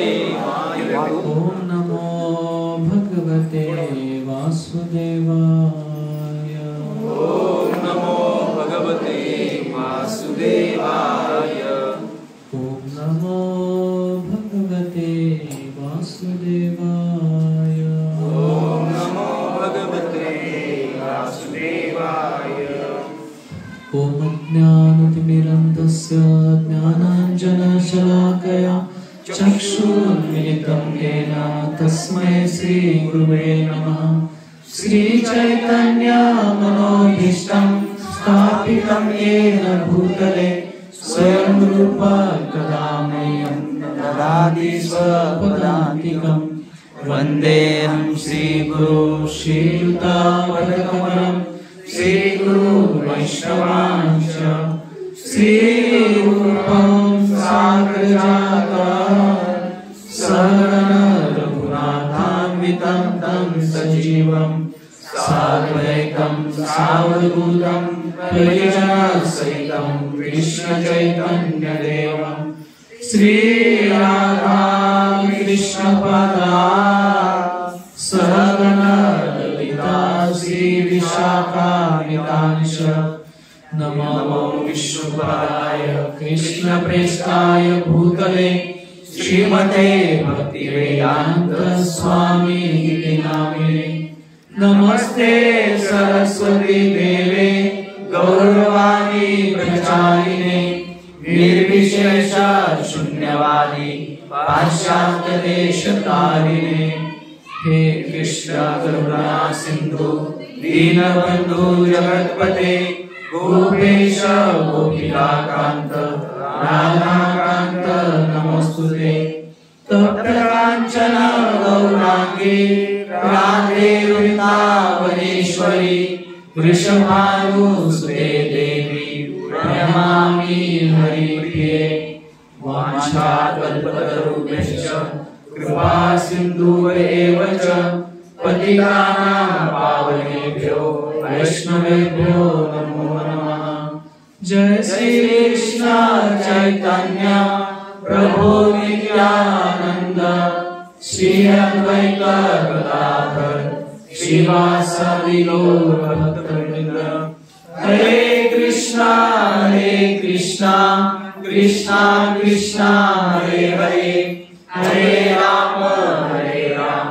ओम नमो भगवते वासुदेवाय। ओम नमो भगवते वासुदेवाय। ओम नमो भगवते वासुदेवाय। ओम नमो भगवते वासुदेवाय। ओम ज्ञानतिमिरन्धस्य ज्ञानाञ्जनशलाकया चक्षुरुन्मिलितं येन तस्मै श्रीगुरुवे नमः। श्रीचैतन्यमनोभीष्टं स्थापितं येन भूतले स्वयं रूपा कदा मह्यं ददाति स्वपदान्तिकं। वन्देऽहं श्रीगुरो श्रीयुतापदकमलं श्रीगुरु वैष्णवांश्च श्रीरूपं साग्रजातं सहगण रघुनाथान्वितं तं सजीवं साद्वैतं सावधूतं परिजनसहितं कृष्णचैतन्यदेवं श्रीराधाकृष्णपादा सहगण ललिता श्रीविशाखान्वितांश्च। नमो विष्णुपदाय कृष्णप्रेष्ठाय भूतले श्रीमते भक्तिवेदान्त स्वामिनिति नामिने। नमस्ते सरस्वती देवे गौरवाणी प्रचारिणे निर्विशेष शून्यवादी पाश्चात्यदेशतारिणे। हे कृष्ण करुणा सिंधु दीनबंधु जगत्पते गोपेश गोपिकान्त राधाकान्त नमोस्तुते। तप्तकाञ्चन गौराङ्गी राधे वृन्दावनेश्वरी वृषभानुसुते देवी प्रणमामि हरिप्रिये। वाञ्छाकल्पतरुभ्यश्च कृपा सिन्धुभ्येव च पतितानां पावनेभ्यो वैष्णवेभ्यो नमो नमः। जय श्री कृष्ण चैतन्य प्रभु नित्यानंद श्री अद्वैत गदाधर श्रीवासादि गौर भक्तवृंद। हरे कृष्णा कृष्णा कृष्णा हरे हरे हरे राम राम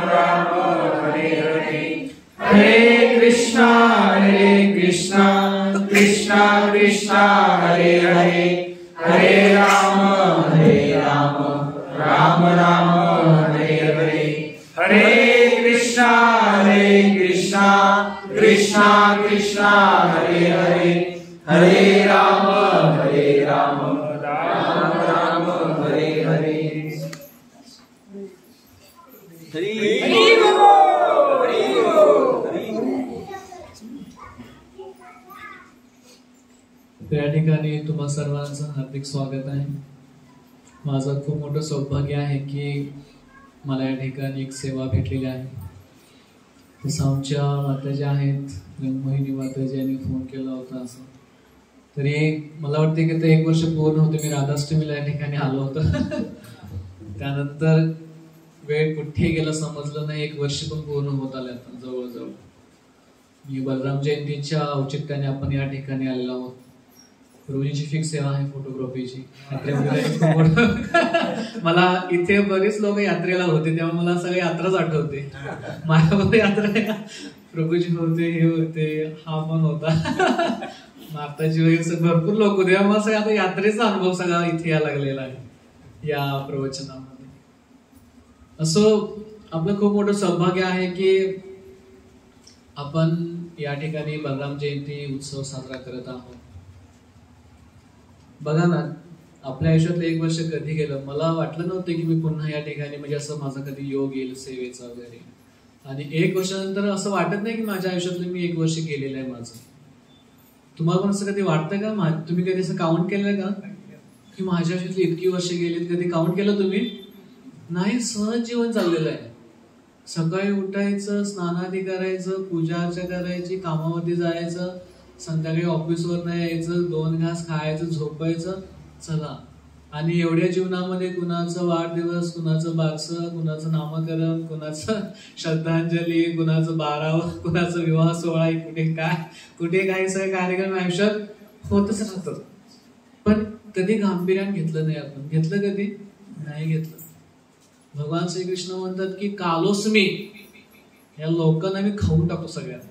राम हरे हरे। हरे कृष्णा कृष्णा कृष्णा हरे हरे हरे राम राम राम हरे हरे। हरे कृष्णा कृष्णा कृष्णा हरे हरे हरे राम राम राम हरे हरे। या ठिकाणी तुम्हा सर्वांचं हार्दिक स्वागत आहे। माझं खूप मोठं सौभाग्य आहे की मला या ठिकाणी एक सेवा भेटलेली आहे। तसं आमच्या माता ज्या आहेत मोहिनी माता ज्यांनी फोन केला होता असं, तरी मला वाटते की ते 1 वर्ष पूर्ण होते मी राधाष्टमीला या ठिकाणी आलो होतो। त्यानंतर वेळ कुठे गेला समजलं नाही, 1 वर्ष पण पूर्ण होत आले आता जवळजवळ। मी बलराम जयंतीच्या औचित्याने आपण या ठिकाणी आलेलो आहोत। रोजीची फिक्स सेवा आहे फोटोग्राफीची। मला इथे बरेच लोक यात्रेला होते तेव्हा मला सगळी यात्राच आठवते। माझ्यामध्ये यात्रा प्रभूजी होते, हे होते, हा पण होता, माताजी वगैरे भरपूर लोक होते। मला सगळं आता यात्रेचा अनुभव सगळा इथे यायला लागलेला आहे या प्रवचनामध्ये। असं आपलं खूप मोठं सौभाग्य आहे की आपण या ठिकाणी बलराम जयंती उत्सव साजरा करत आहोत। बघा ना, आपल्या आयुष्यातलं 1 वर्ष कधी गेलं मला वाटलं नव्हतं की मी पुन्हा या ठिकाणी म्हणजे असं माझा कधी योग येईल सेवेचा वगैरे। आणि 1 वर्षानंतर असं वाटत नाही की माझ्या आयुष्यातलं मी 1 वर्ष गेलेलं आहे माझं। तुम्हाला पण असं कधी वाटतं का? तुम्ही कधी असं काउंट केलंय का की माझ्या आयुष्यातली इतकी वर्ष गेलीत? कधी काउंट केलं तुम्ही? नाही, सहज जीवन चाललेलं आहे। सकाळी उठायचं, स्नानादी करायचं, पूजा अर्चा करायची, कामावरती जायचं, संध्याकाळी ऑफिसवर नाही यायचं, 2 घास खायचं, झोपायचं, चला आणि एवढ्या जीवनामध्ये कुणाचं वाढदिवस, कुणाचं बारसं, कुणाचं नामकरण, कुणाचं श्रद्धांजली, कुणाचं 12, कुणाचं विवाह सोहळा, कुठे काय सगळे कार्यक्रम आयुष्यात होतच राहतात. पण कधी गांभीर्याने घेतलं नाही. आपण घेतलं कधी नाही घेतलं. भगवान श्रीकृष्ण म्हणतात की कालोस्मी, या लोकांना मी खाऊन टाकतो सगळ्यांना.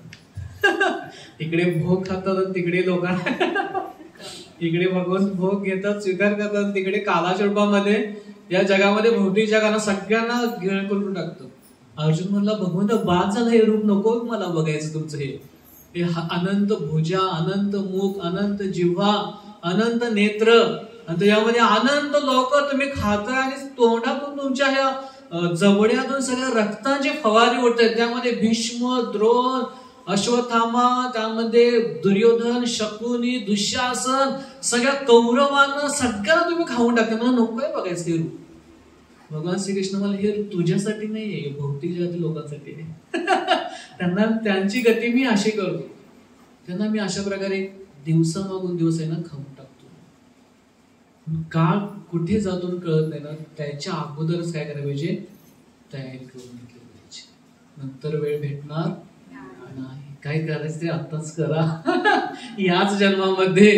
इकडे भोग खातात, तिकडे लोकांना इकडे भगवान भोग घेतात, स्वीकार करतात, तिकडे कालाच्या रूपामध्ये या जगामध्ये भौतिक जगाला सगळ्यांना घेण करून टाकतो. अर्जुन म्हणला भगवंत बाद झालं, हे रूप नको मला बघायचं तुमचं. हे अनंत भुजा, अनंत मुख, अनंत जिव्हा, अनंत नेत्र, आणि त्याच्यामध्ये अनंत लोक तुम्ही खाता आणि तोंडातून तुमच्या ह्या जबड्यातून सगळ्या रक्ताचे फवारे उडतात. त्यामध्ये भीष्म, द्रोण, अश्वत्थामा, त्यामध्ये दुर्योधन, शकुनी, दुःशासन, सगळ्या कौरवांना सगळ्यांना तुम्ही खाऊन टाकता. मला नकोय बघायचं हे रूप. भगवान श्रीकृष्ण मला हे तुझ्यासाठी नाहीये, भौतिक जगातील लोकांसाठी आहे. त्यांना त्यांची गती मी अशी करतो, त्यांना मी अशा प्रकारे दिवसामागून दिवस आहे ना खाऊन टाकतो. काळ कुठे जातो कळत नाही ना, त्याच्या अगोदरच काय करायला पाहिजे, तयारी करून घेतली पाहिजे. नंतर वेळ भेटणार नाही. काय करायचं ते आताच करा. याच जन्मामध्ये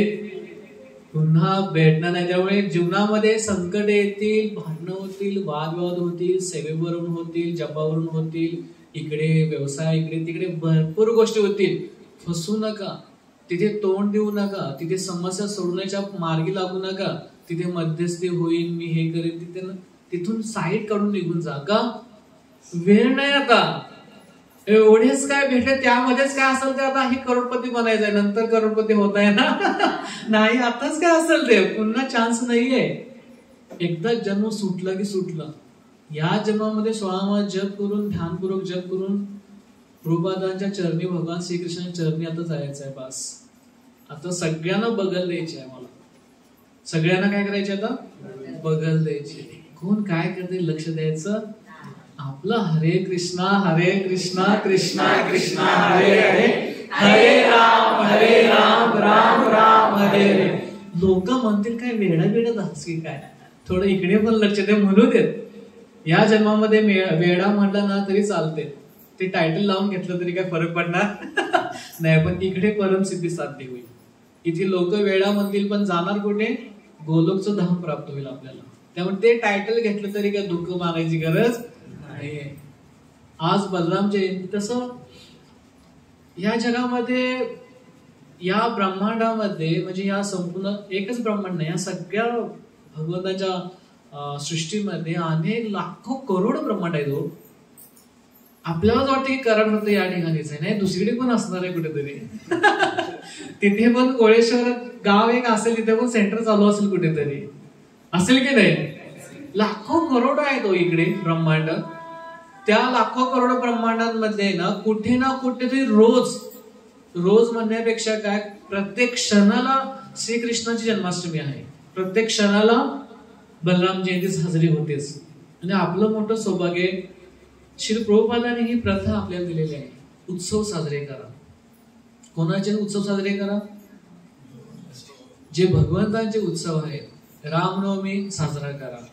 पुन्हा भेटणार नाही. त्यामुळे जीवनामध्ये संकट येतील, भांडणं होतील, वादविवाद होतील, सेवेवरून होतील, जपावरून होतील, इकडे व्यवसाय, इकडे तिकडे भरपूर गोष्टी होतील. फसू नका, तिथे तोंड देऊ नका, तिथे समस्या सोडवण्याच्या मार्गी लागू नका. तिथे मध्यस्थी होईल, मी हे करेन, तिथून साईड काढून निघून जा. का वेळ नाही आता, एवढेच काय भेटले त्यामध्येच काय असेल ते आता हे करोडपती बनायचंय, नंतर करोडपती होत आहे ना. नाही, आताच काय असेल ते, पुन्हा चान्स नाहीये. एकदा जन्म सुटला की सुटला. या जन्मामध्ये 16 माळ जप करून, ध्यानपूर्वक जप करून प्रभुपादांच्या चरणी, भगवान श्रीकृष्णाच्या चरणी आता जायचं आहे. बस आता सगळ्यांना बगल द्यायची आहे. मला सगळ्यांना काय करायचे, आता बगल द्यायची. कोण काय करते लक्ष द्यायचं. आपला हरे कृष्णा कृष्णा कृष्णा हरे हरे, हरे राम राम राम हरे हरे. लोक म्हणतील काय वेडा दास की काय, थोडं इकडे पण लक्ष दे म्हणू देत. या जन्मामध्ये वेडा म्हटलं ना तरी चालते, ते टायटल लावून घेतलं तरी काय फरक पडणार नाही. पण इकडे परमसिद्धी साध्य होईल. इथे लोक वेडा म्हणतील पण जाणार कुठे, गोलोकचं धाम प्राप्त होईल आपल्याला. त्यामुळे ते टायटल घेतलं तरी काय दुःख मागायची गरज नाही. आज बलराम जयंती. तसं या जगामध्ये, या ब्रह्मांडामध्ये, म्हणजे या संपूर्ण एकच ब्रह्मांड नाही, या सगळ्या भगवंताच्या सृष्टीमध्ये अनेक लाखो करोड ब्रह्मांड आहेत. आपल्यालाच वाटतं की कराड फक्त या ठिकाणीच आहे, नाही दुसरीकडे पण असणार आहे कुठेतरी. तिथे पण कोळेश्वर गाव एक असेल, तिथे पण सेंटर चालू असेल कुठेतरी, असेल की नाही. लाखो करोड आहेत इकडे ब्रह्मांड. त्या लाखो करोड ब्रह्मांडांमध्ये ना कुठेतरी रोज म्हणण्यापेक्षा काय, प्रत्येक क्षणाला श्रीकृष्णाची जन्माष्टमी आहे, प्रत्येक क्षणाला बलराम जयंती साजरी होतेच. आणि आपलं मोठं सौभाग्य, श्री प्रभुपादांनी ही प्रथा आपल्याला दिलेली आहे. उत्सव साजरे करा. कोणाचे उत्सव साजरे करा, जे भगवंतांचे उत्सव आहेत. रामनवमी साजरा करा,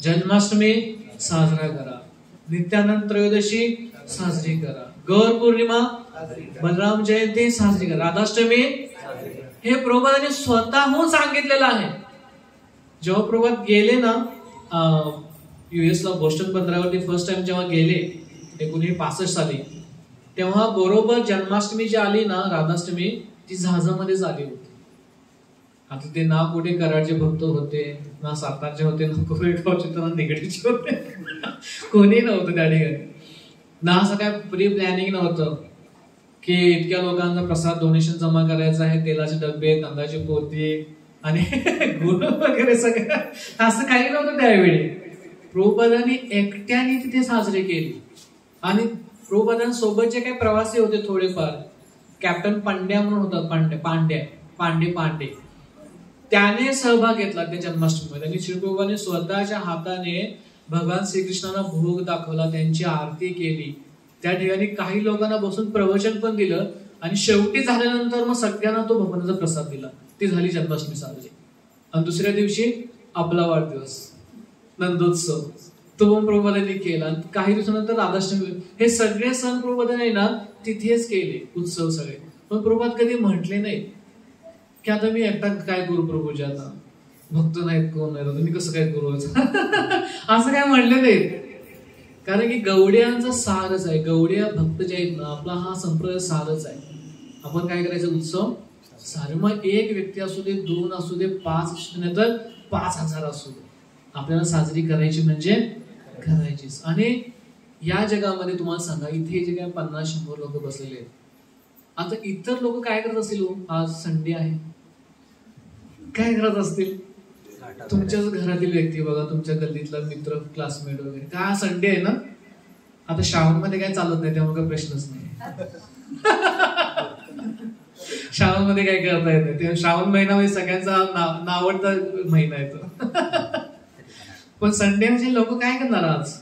जन्माष्टमी साजरा करा, नित्यानंद त्रयोदशी साजरी करा, गौर पौर्णिमा, बलराम जयंती साजरी करा, राधाष्टमी. हे प्रभुपादांनी स्वतःहून सांगितलेलं आहे. जेव्हा प्रभुपाद गेले ना US ला बोस्टन बंदरावरती फर्स्ट टाइम जेव्हा गेले 1965 साली, तेव्हा बरोबर जन्माष्टमी जी आली ना, राधाष्टमी, ती जहाजामध्येच आली होती. आता ते ना कुठे कराडचे भक्त होते, ना सातारचे होते, ना कोरेगावचे, ना निगडीचे होते, कोणी नव्हतं त्या ठिकाणी. ना असं काय प्री प्लॅनिंग नव्हतं की इतक्या लोकांचा प्रसाद डोनेशन जमा करायचं आहे, तेलाचे डबे, तांदळाची पोती आणि गुण वगैरे सगळं, असं काही नव्हतं त्यावेळी. प्रभुपादांनी एकट्याने तिथे साजरी केली. आणि प्रभुपादांसोबत जे काही प्रवासी होते थोडेफार, कॅप्टन पांड्या म्हणून होता, पांडे, त्याने सहभाग घेतला त्या जन्माष्टमीमध्ये. आणि श्री प्रभुपादांनी स्वतःच्या हाताने भगवान श्रीकृष्णांना भोग दाखवला, त्यांची आरती केली. त्या ठिकाणी काही लोकांना बसून प्रवचन पण दिलं. आणि शेवटी झाल्यानंतर मग सगळ्यांना तो भगवानाचा प्रसाद दिला. ती झाली जन्माष्टमी साजरी. आणि दुसऱ्या दिवशी आपला वाढदिवस नंदोत्सव तो पण प्रभुपादांनी केला. काही दिवसानंतर राधाष्टमी, हे सगळे सण प्रभुपादांनी ना तिथेच केले, उत्सव सगळे. पण प्रभुपाद कधी म्हटले नाही की आता मी एकटा काय करू प्रभूजी, आता भक्त नाहीत, कोण नाही, मी कसं काय करू असं काय म्हटले नाही. कारण की गवड्यांचा सारच आहे, गवड्या भक्त जे आहेत ना, आपला हा संप्रदाय सारच आहे. आपण काय करायचं, उत्सव सारे. मग एक व्यक्ती असू दे, 2 असू दे, 5 असू दे, तर 5000 असू दे, आपल्याला साजरी करायची म्हणजे करायचीच. आणि या जगामध्ये तुम्हाला सांगा, इथे जे काय 50-100 लोक बसलेले आहेत, आता इतर लोक काय करत असतील? आज संडे आहे, काय करत असतील? तुमच्याच घरातील व्यक्ती बघा, तुमच्या गल्लीतला मित्र, क्लासमेट वगैरे, काय संडे आहे ना, आता श्रावण मध्ये काय चालत नाही, त्यामुळे काही प्रश्नच नाही. श्रावण मध्ये काय करता येत नाही, श्रावण महिना म्हणजे सगळ्यांचा नावडता महिना आहे तो. पण संडे म्हणजे लोक काय करणार? आज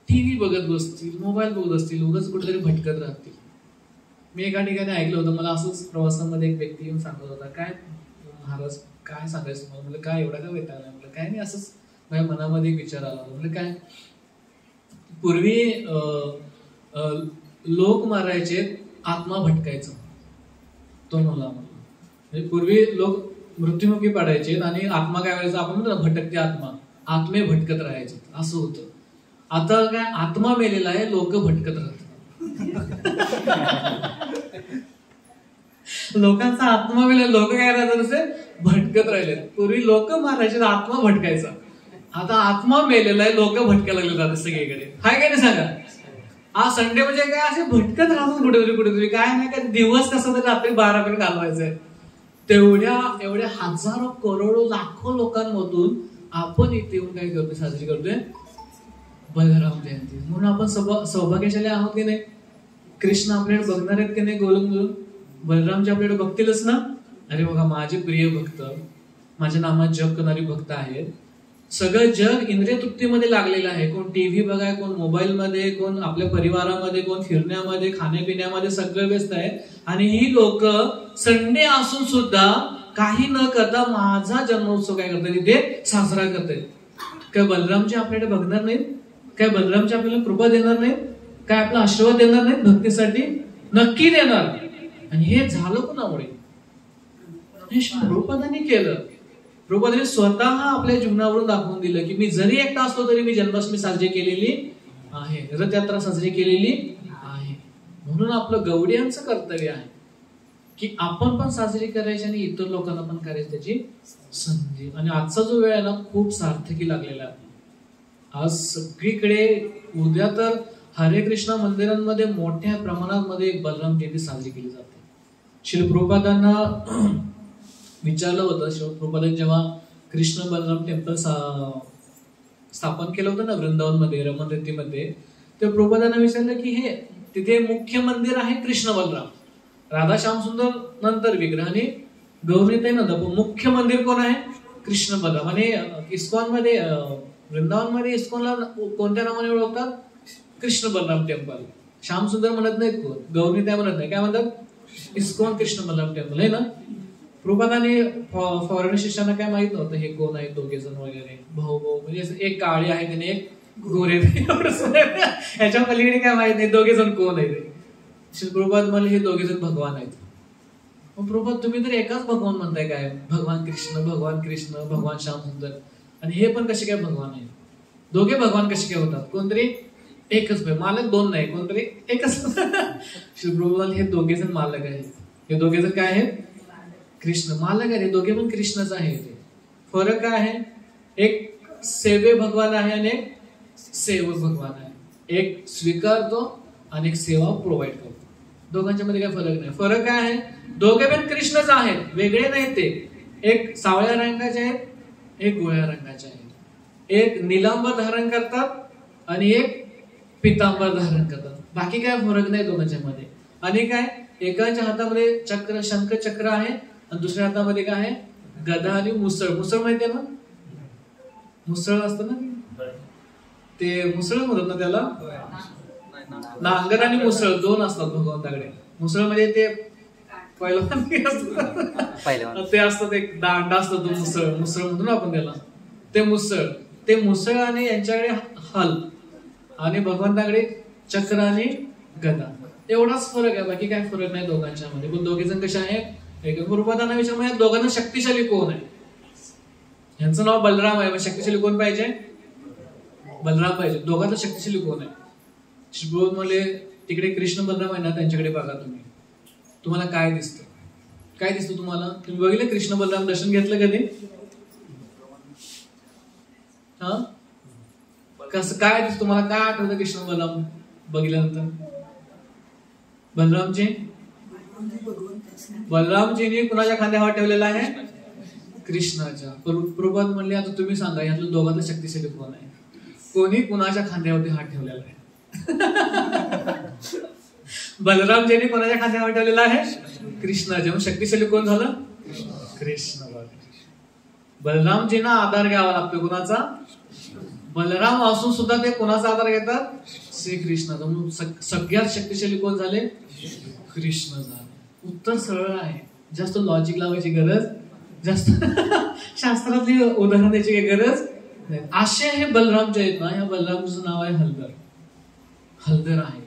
टीव्ही बघत बसतील, मोबाईल बघत असतील, उगाच कुठेतरी भटकत राहतील. मी एका ठिकाणी ऐकलं होतं, मला असंच प्रवासामध्ये एक व्यक्ती येऊन सांगत होता, काय महाराज काय सांगायचं तुम्हाला? म्हटलं काय एवढा काय वेळ आला? म्हटलं काय नाही, असंच माझ्या मनामध्ये एक विचार आला. म्हटलं काय, पूर्वी लोक मारायचे, आत्मा भटकायचा. तो मला म्हणजे पूर्वी लोक मृत्युमुखी पडायचे आणि आत्मा काय व्हायचा, आपण म्हणतो ना भटकते आत्मा, आत्मे भटकत राहायचे, असं होतं. आता काय, आत्मा मेलेला आहे, लोक भटकत राहतात. लोकांचा आत्मा मेला, लोक काय राहतात, असे भटकत राहिले. पूर्वी लोक मारायचे, आत्मा भटकायचा. आता आत्मा मेलेला आहे, लोक भटकायला लागले जातात सगळीकडे. हाय काय नाही सांगा? हा संडे म्हणजे काय, असे भटकत राहतात कुठेतरी, काय नाही काय, दिवस कसा तरी रात्री 12 पर्यंत घालवायचंय. एवढ्या हजारो करोडो लाखो लोकांमधून आपण इथे येऊन काय करतोय, साजरी करतोय बलराम जयंती. म्हणून आपण सौभाग्यशाली आहोत की नाही? कृष्ण आपल्याकडे बघणार आहेत की नाही? गोलून बलरामजी आपल्याकडे बघतीलच ना. अरे बघा, माझे प्रिय भक्त, माझ्या नामात जप करणारी भक्त आहेत. सगळं जग इंद्रिय तृप्तीमध्ये लागलेलं आहे. कोण टीव्ही बघाय, कोण मोबाईल मध्ये, कोण आपल्या परिवारामध्ये, कोण फिरण्यामध्ये, खाण्यापिण्यामध्ये, सगळं व्यस्त आहे. आणि ही लोक संडे असून सुद्धा काही न करता माझा जन्मोत्सव काय करतात, इथे साजरा करतात. काय बलरामजी आपल्याकडे बघणार नाहीत? काय बलरामजी आपल्याला कृपा देणार नाहीत? काय आपला आशीर्वाद देणार नाहीत भक्तीसाठी? नक्की देणार. आणि हे झालं कोणामुळे? हे प्रभुपादांनी केलं. प्रभुपादांनी स्वतः आपल्या जीवनावरून दाखवून दिलं की मी जरी एकटा असलो तरी मी जन्माष्टमी साजरी केलेली आहे, रथयात्रा साजरी केलेली आहे. म्हणून आपलं गवड्यांचं कर्तव्य आहे की आपण पण साजरी करायची आणि इतर लोकांना पण करायची त्याची संधी. आणि आजचा जो वेळ आहे ना, खूप सार्थकी लागलेला आहे. आज सगळीकडे, उद्या तर हरे कृष्ण मंदिरांमध्ये मोठ्या प्रमाणात मध्ये बलराम जयंती साजरी केली जाते. श्री प्रभुपादांना विचारलं होतं, श्री प्रभुपादांनी जेव्हा कृष्ण बलराम टेम्पल स्थापन केलं होतं ना वृंदावन मध्ये, रमण रेतीमध्ये, तर प्रभुपादांना विचारलं की हे तिथे मुख्य मंदिर आहे कृष्ण बलराम, राधा श्याम सुंदर नंतर विग्रह आणि गौरीताई नंतर, मुख्य मंदिर कोण आहे? कृष्ण बलराम. आणि इस्कॉन मध्ये, वृंदावन मध्ये इस्कॉनला कोणत्या नावाने ओळखतात? कृष्ण बलराम टेम्पल. श्याम सुंदर म्हणत नाहीत कोण, गौरीताई म्हणत नाही, काय म्हणतात? इस्कॉन कृष्ण बलराम टेम्पल आहे ना. प्रभुपादांनी फॉरेन शिष्यांना काय माहित नव्हतं हे कोण आहेत दोघे जण वगैरे, भाऊ म्हणजे एक काळे आहे आणि एक गोरे. ह्याच्या पलीकडे काय माहित नाही दोघे जण कोण आहेत. श्री प्रभुपाद म्हणले हे दोघे जण भगवान आहेत. मग प्रभुपाद तुम्ही तर एकाच भगवान म्हणताय काय? भगवान कृष्ण, भगवान श्याम सुंदर. आणि हे पण कसे काय भगवान आहेत? दोघे भगवान कसे काय होतात? कोणतरी एकच, मालक दोन नाही, कोणतरी एकच. श्री प्रभुपाद हे दोघे जण मालक आहेत. हे दोघे जण काय आहेत? कृष्ण मालक आहे. दोघे पण कृष्णच आहे. फरक काय आहे? एक सेवे भगवान आहे आणि एक सेवक भगवान आहे. एक स्वीकारतो आणि एक सेवा प्रोव्हाइड करतो. दोघांच्या मध्ये काय फरक नाही. फरक काय आहे? दोघे पण कृष्णच आहेत, वेगळे नाहीत ते. एक सावळ्या रंगाचे आहेत, एक गोळ्या रंगाचे आहेत. एक निलांबर धारण करतात आणि एक पितांबर धारण करतात. बाकी काय फरक नाही दोघांच्या मध्ये. आणि काय, एकाच्या हातामध्ये चक्र, शंख चक्र आहे आणि दुसऱ्या हातामध्ये काय आहे? गदा आणि मुसळ. मुसळ माहितीये ना? मुसळ असतं ना ते, मुसळ म्हणतात ना त्याला. नांगर आणि मुसळ दोन असतात भगवंताकडे. मुसळ म्हणजे ते पहिलवान ते असतात, एक दांडा असतो तो मुसळ म्हणतो ना आपण त्याला, ते मुसळ आणि यांच्याकडे हल आणि भगवंताकडे चक्र आणि गदा, एवढाच फरक आहे, बाकी काय फरक नाही दोघांच्या मध्ये. पण दोघे जण कसे आहेत, गुरुपादांना विचार दोघांना शक्तिशाली कोण आहे, यांचं नाव बलराम आहे, शक्तिशाली कोण पाहिजे, बलराम पाहिजे. दोघांचं शक्तिशाली कोण आहे? म्हणले तिकडे कृष्ण बलराम आहे ना, त्यांच्याकडे बघा तुम्ही, तुम्हाला काय दिसतं, काय दिसतं तुम्हाला? तुम्ही बघितलं कृष्ण बलराम दर्शन घेतलं कधी? हा, कसं काय दिसतं तुम्हाला? काय आठवतं कृष्ण बलराम बघितल्यानंतर? बलरामजीने कुणाच्या खांद्यावर ठेवलेला आहे? कृष्णाच्या. प्रभुपाद म्हणले आता तुम्ही सांगा यातलं दोघांचं शक्तिशाली कोण आहे? कोणी कुणाच्या खांद्यावरती हात ठेवलेला आहे? बलरामजीने कोणाच्या खांद्यावर ठेवलेला आहे? कृष्णाच्या. मग शक्तिशाली कोण झालं? कृष्ण. बलरामजींना आधार घ्यावा लागतो कुणाचा? बलराम असून सुद्धा ते कोणाचा आधार घेतात? श्रीकृष्णाचा. म्हणून सगळ्यात शक्तिशाली कोण झाले? कृष्ण झाले. उत्तर सरळ आहे, जास्त लॉजिक लावायची गरज, जास्त शास्त्रातली उदाहरण द्यायची काही गरज नाही. असे हे बलराम जे आहेत ना, ह्या बलरामचं नाव आहे हलदर. हलदर आहे,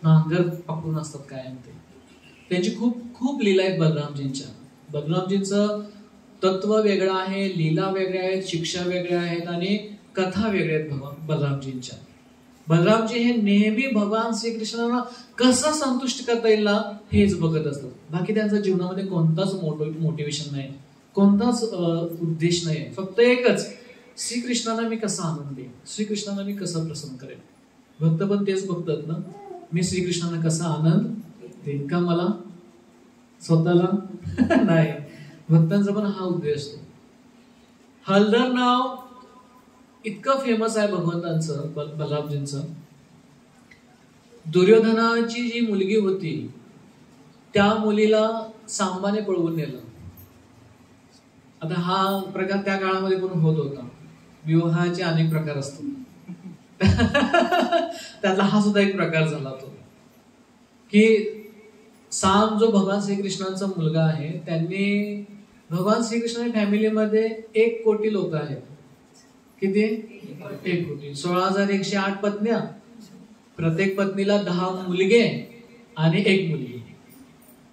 नांगर पकडून असतात कायम ते. त्यांची खूप खूप लीला आहेत बलरामजींच्या. बलरामजींचं तत्व वेगळं आहे, लीला वेगळ्या आहेत, शिक्षा वेगळ्या आहेत आणि कथा वेगळ्या आहेत बलरामजींच्या. बलरामजी हे नेहमी भगवान श्रीकृष्णांना कसं संतुष्ट करता येईल ना, हेच बघत असतात. बाकी त्यांच्या जीवनामध्ये कोणताच मोटिवेशन नाही, कोणताच उद्देश नाही. फक्त एकच, श्रीकृष्णांना मी कसा आनंद देईन, श्रीकृष्णांना मी कसं प्रसन्न करेन. भक्त पण तेच बघतात ना, मी श्रीकृष्णांना कसा आनंद देईन, का मला स्वतःला नाही. भक्तांचा पण हा उद्देश असतो. हलदर नाव इतकं फेमस आहे भगवंतांचं, बलरामजींचं. दुर्योधनाची जी मुलगी होती त्या मुलीला सांबाने पळवून नेलं. आता हा प्रकार त्या काळामध्ये पण होत होता. विवाहाचे अनेक प्रकार असतात, त्यातला हा सुद्धा एक प्रकार झाला तो की सांब जो भगवान श्रीकृष्णांचा मुलगा आहे, त्यांनी भगवान श्रीकृष्ण फॅमिलीमध्ये 1 कोटी लोक आहेत. किती? 1 कोटी. 16,108 पत्न्या, प्रत्येक पत्नीला 10 मुलगे आणि 1 मुलगी.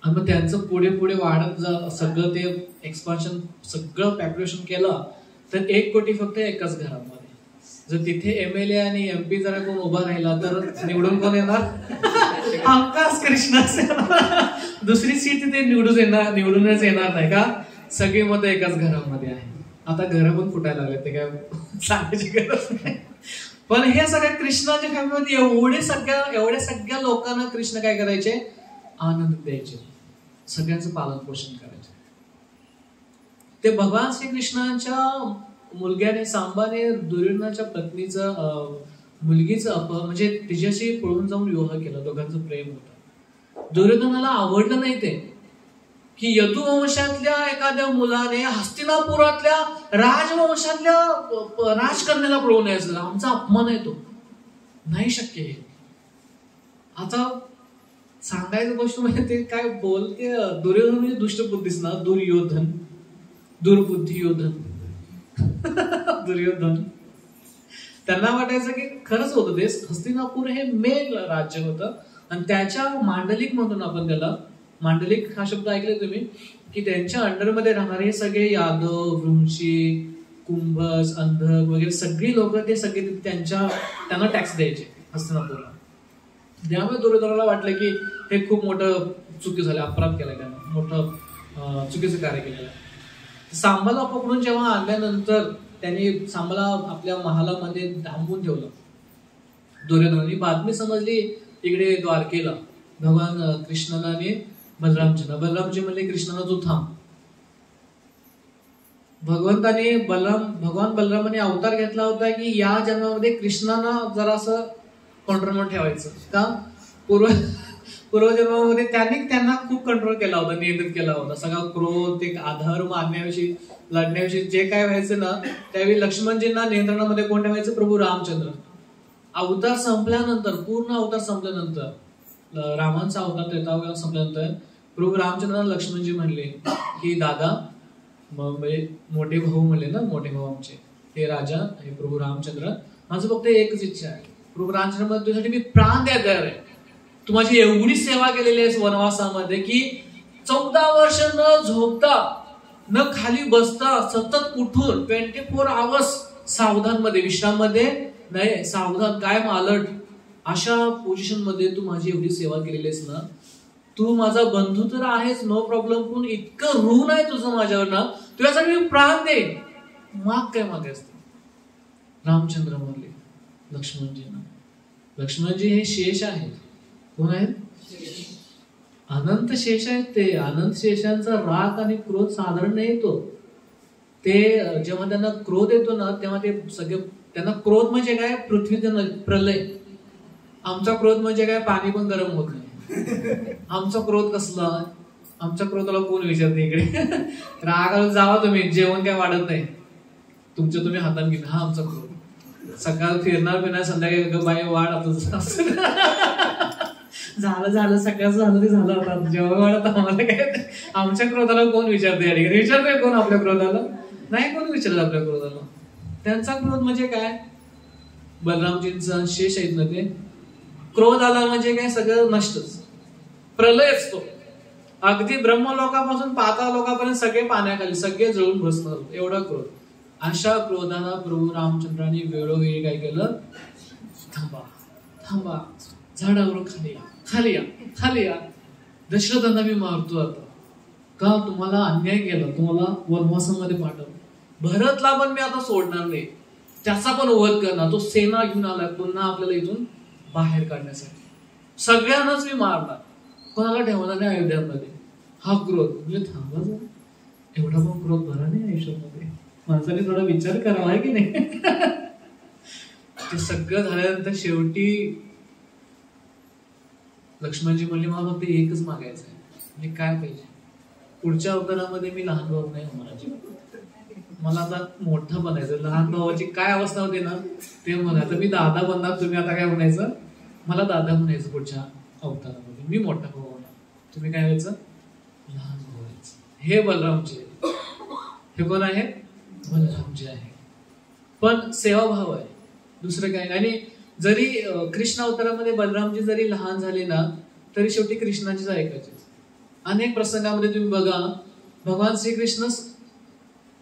आणि मग त्यांचं पुढे पुढे वाढत सगळं ते एक्सपान्शन, सगळं पॉप्युलेशन केलं तर 1 कोटी फक्त एकाच घरामध्ये. जर तिथे MLA आणि MP जरा कोण उभा राहिला तर निवडून कोण येणार? हमखास कृष्णच येणार. दुसरी सीट तिथे निवडूनच येणार नाही का? सगळी मतं एकाच घरामध्ये आहे. आता घरं पण फुटायला लागले, ते काय सांगायची गरज नाही. पण हे सगळ्या कृष्णाच्या फॅमिलीमध्ये एवढ्या सगळ्या लोकांना कृष्ण काय करायचे? आनंद द्यायचे, सगळ्यांचं पालन पोषण करायचे. ते भगवान श्रीकृष्णांच्या मुलग्याने, सांबाने दुर्योधनाच्या पत्नीचं मुलगीचं म्हणजे तिच्याशी पळून जाऊन विवाह केला. दोघांचं प्रेम होतं. दुर्योधनाला आवडलं नाही ते की यदुवंशातल्या एखाद्या मुलाने हस्तिनापुरातल्या राजवंशातल्या राजकन्याला पळवून यायचं, आमचा अपमान आहे तो, नाही शक्य हे. आता सांगायचं गोष्ट म्हणजे ते काय बोलते, दुर्योधन म्हणजे दुष्टबुद्धीच ना, दुर्योधन, दुर्बुद्धी योधन. दुर्योधन त्यांना वाटायचं की खरंच होतं ते हस्तिनापूर हे मेन राज्य होतं आणि त्याच्या मांडलिक म्हणून आपण त्याला, मांडलिक हा शब्द ऐकले तुम्ही, की त्यांच्या अंडरमध्ये राहणारे हे सगळे यादव, वृंशी, कुंभज, अंधक वगैरे सगळी लोक, ते सगळे त्यांना टॅक्स द्यायचे हस्तिनापूरला. त्यामुळे दुर्योधनाला वाटलं की हे खूप मोठं चुकी झालं, अपराध केलाय त्यानं, मोठं चुकीचं कार्य केलेलं. सांबाला पकडून जेव्हा आणल्यानंतर त्यांनी सांबाला आपल्या महालामध्ये थांबवून ठेवलं. दुर्योधनाने बातमी समजली इकडे द्वारकेला भगवान कृष्णाला आणि बलरामजींना. बलरामजी म्हणले कृष्णाला तू थांब. भगवान बलरामाने अवतार घेतला होता की या जन्मामध्ये कृष्णाला जरासं कंट्रोलवर ठेवायचं. का? पूर्वजन्मामध्ये त्यांना खूप कंट्रोल केला होता, नियंत्रित केला होता. सगळा क्रोध, ते अधर्म आणण्याविषयी, लढण्याविषयी जे काय व्हायचं ना, त्यावेळी लक्ष्मणजींना नियंत्रणामध्ये कोण ठेवायचं? प्रभू रामचंद्र. अवतार संपल्यानंतर, पूर्ण अवतार संपल्यानंतर, रामांचा अवतार त्रेतायुगात संपल्यानंतर प्रभू रामचंद्रांना लक्ष्मणजी म्हणले की दादा, म्हणजे मोठे भाऊ म्हणले ना, मोठे भाऊ आमचे, हे राजा, हे प्रभू रामचंद्र, माझं फक्त एकच इच्छा आहे, प्रभू रामचंद्र तुझ्यासाठी मी प्राण द्यायला तयार आहे. तू माझी एवढी सेवा केलेली आहेस वनवासामध्ये की 14 वर्ष न झोपता न खाली बसता सतत उठून 24 आवर्स सावधान मध्ये, विश्राम मध्ये नाही, सावधान कायम अलर्ट, अशा पोझिशन मध्ये तू माझी एवढी सेवा केलेली आहेस ना, तू माझा बंधू तर आहेस, नो प्रॉब्लेम, पण इतकं ऋण आहे तुझं माझ्यावर ना, तुझ्यासाठी मी प्राण दे, माग काय मागायचं. रामचंद्र म्हणले लक्ष्मणजींना, लक्ष्मणजी हे शेष आहेत. कोण आहेत? अनंत शेष आहेत ते. अनंत शेषांचा राग आणि क्रोध साधारण नाही येतो. ते जेव्हा त्यांना क्रोध येतो ना, तेव्हा ते सगळे, त्यांना क्रोध म्हणजे काय, पृथ्वी प्रलय. आमचा क्रोध म्हणजे काय, पाणी पण गरम होत नाही. आमचा क्रोध कसला, आमच्या क्रोधाला कोण विचारते इकडे. रागाला जावा तुम्ही, जेवण काय वाढत नाही, तुमच्या तुम्ही हातात घेऊन. हा आमचा क्रोध. सकाळ फिरणार पिणार, संध्याकाळी बाई वाढ आता झालं सकाळचं झालं ते झालं, आता जेव्हा वाढत आम्हाला काय, आमच्या क्रोधाला कोण विचारते. विचारतोय कोण आपल्या क्रोधाला? नाही कोण विचारत आपल्या क्रोधाला. त्यांचा क्रोध म्हणजे काय, बलरामजींचा शेष आहेत ना ते. क्रोध आला म्हणजे काय, सगळं नष्टच, प्रलय असतो. अगदी ब्रह्मलोकापासून पाताळ लोकापर्यंत सगळे पाण्याखाली, सगळे जळून बसणार, एवढा क्रोध. अशा क्रोधाला प्रभू रामचंद्रांनी वेळोवेळी काय केलं, थांबा थांबा, झाडावरून खाली या, खाली या, खाली या. दशरथांना मी मारतो आता, का तुम्हाला अन्याय केला, तुम्हाला वनवासामध्ये पाठवलं. भरतला पण मी आता सोडणार नाही, त्याचा पण वध करणार. तो सेना घेऊन आला पुन्हा आपल्याला इथून बाहेर काढण्यासाठी. सगळ्यांनाच मी मारणार, कोणाला ठेवणार नाही अयोध्यामध्ये. हा क्रोध म्हणजे थांबा जरा, एवढा पण क्रोध भरा नाही आयुष्यामध्ये. माणसाने थोडा विचार करावा आहे की नाही. ते सगळं झाल्यानंतर शेवटी लक्ष्मणजी म्हणले, मला फक्त एकच मागायचं आहे. म्हणजे काय पाहिजे, पुढच्या अवतारामध्ये मी लहान भाऊ नाही होणार, मला आता मोठा बनायचं. लहान भावाची काय अवस्था होती ना, ते म्हणा. आता मी दादा बनणार, तुम्ही आता काय म्हणायचं, मला दादा म्हणायचं पुढच्या अवतारामध्ये. मी मोठा भाऊ होणार, तुम्ही काय व्हायचं, लहान भाऊ व्हायचं. हे बलरामजी, हे कोण आहे, बलरामजी आहे. पण सेवाभाव आहे, दुसरं काय नाही. आणि जरी कृष्ण अवतारामध्ये बलरामजी जरी लहान झाले ना, तरी शेवटी कृष्णाचीच ऐकायचे. अनेक प्रसंगामध्ये तुम्ही बघा, भगवान श्रीकृष्ण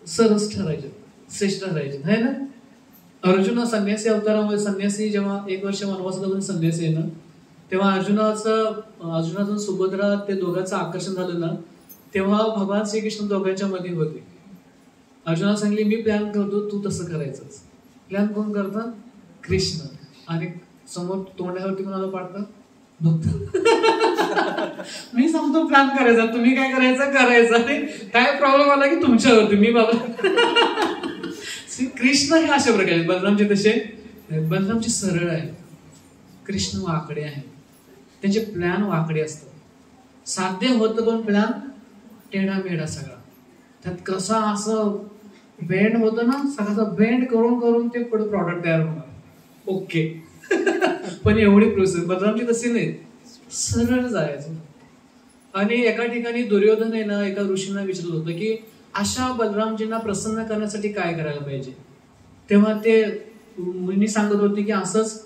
सरस ठरायचे, श्रेष्ठ ठरायचे, है ना. अर्जुन संन्यासी अवतारामध्ये, संन्यासी जेव्हा 1 वर्ष वनवासात संन्यासी आहे ना, तेव्हा अर्जुनाचं सुभद्रा ते दोघांचं आकर्षण झालं ना, तेव्हा भगवान श्रीकृष्ण दोघांच्या मध्ये होते. अर्जुनाला सांगले, मी प्लॅन करतो, तू तसं करायचंच. प्लॅन कोण करतात, कृष्ण. आणि समोर तोंडावरती कोणाला पाडतात, भक्त. मी सांगतो प्लॅन करायचा, तुम्ही काय करायचं. आणि काय प्रॉब्लेम आला की तुमच्यावरती, मी बाबा. कृष्ण हे अशा प्रकारे, बलरामजी तसे, बलरामजी सरळ आहे, कृष्ण वाकडे आहे. त्यांचे प्लॅन वाकडे असतात. साध्य होतं पण प्लॅन टेढा मेढा सगळा. त्यात कसा असं बेंड होतं ना, सगळा बेंड करून करून ते पुढे प्रॉडक्ट तयार होणार. ओके. पण एवढी प्रोसेस बलरामजी तशी नाही, सरळ जायचं. आणि एका ठिकाणी दुर्योधन आहे ना, एका ऋषींना विचारलं होतं की अशा बलरामजींना प्रसन्न करण्यासाठी काय करायला पाहिजे. तेव्हा ते मुनी सांगत होते की असंच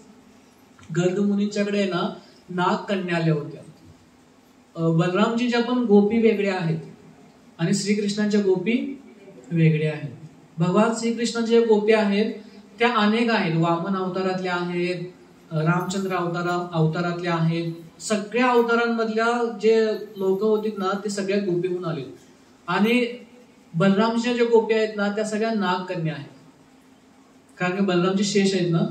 गर्ग मुनींच्याकडे ना नाग कन्या आल्या होत्या. बलरामजीच्या पण गोपी वेगळ्या आहेत आणि श्रीकृष्णाच्या गोपी वेगळ्या आहेत. भगवान श्रीकृष्णाच्या गोपी आहेत त्या अनेक आहेत. वामन अवतारातल्या आहेत, रामचंद्र अवतारातल्या आहेत. सगळ्या अवतारांमधल्या जे लोक होती ना ते सगळ्या गोपीहून आले. आणि बलरामच्या ज्या गोपी आहेत ना त्या सगळ्या नाग कन्या आहेत. कारण की बलरामचे शेष आहेत ना,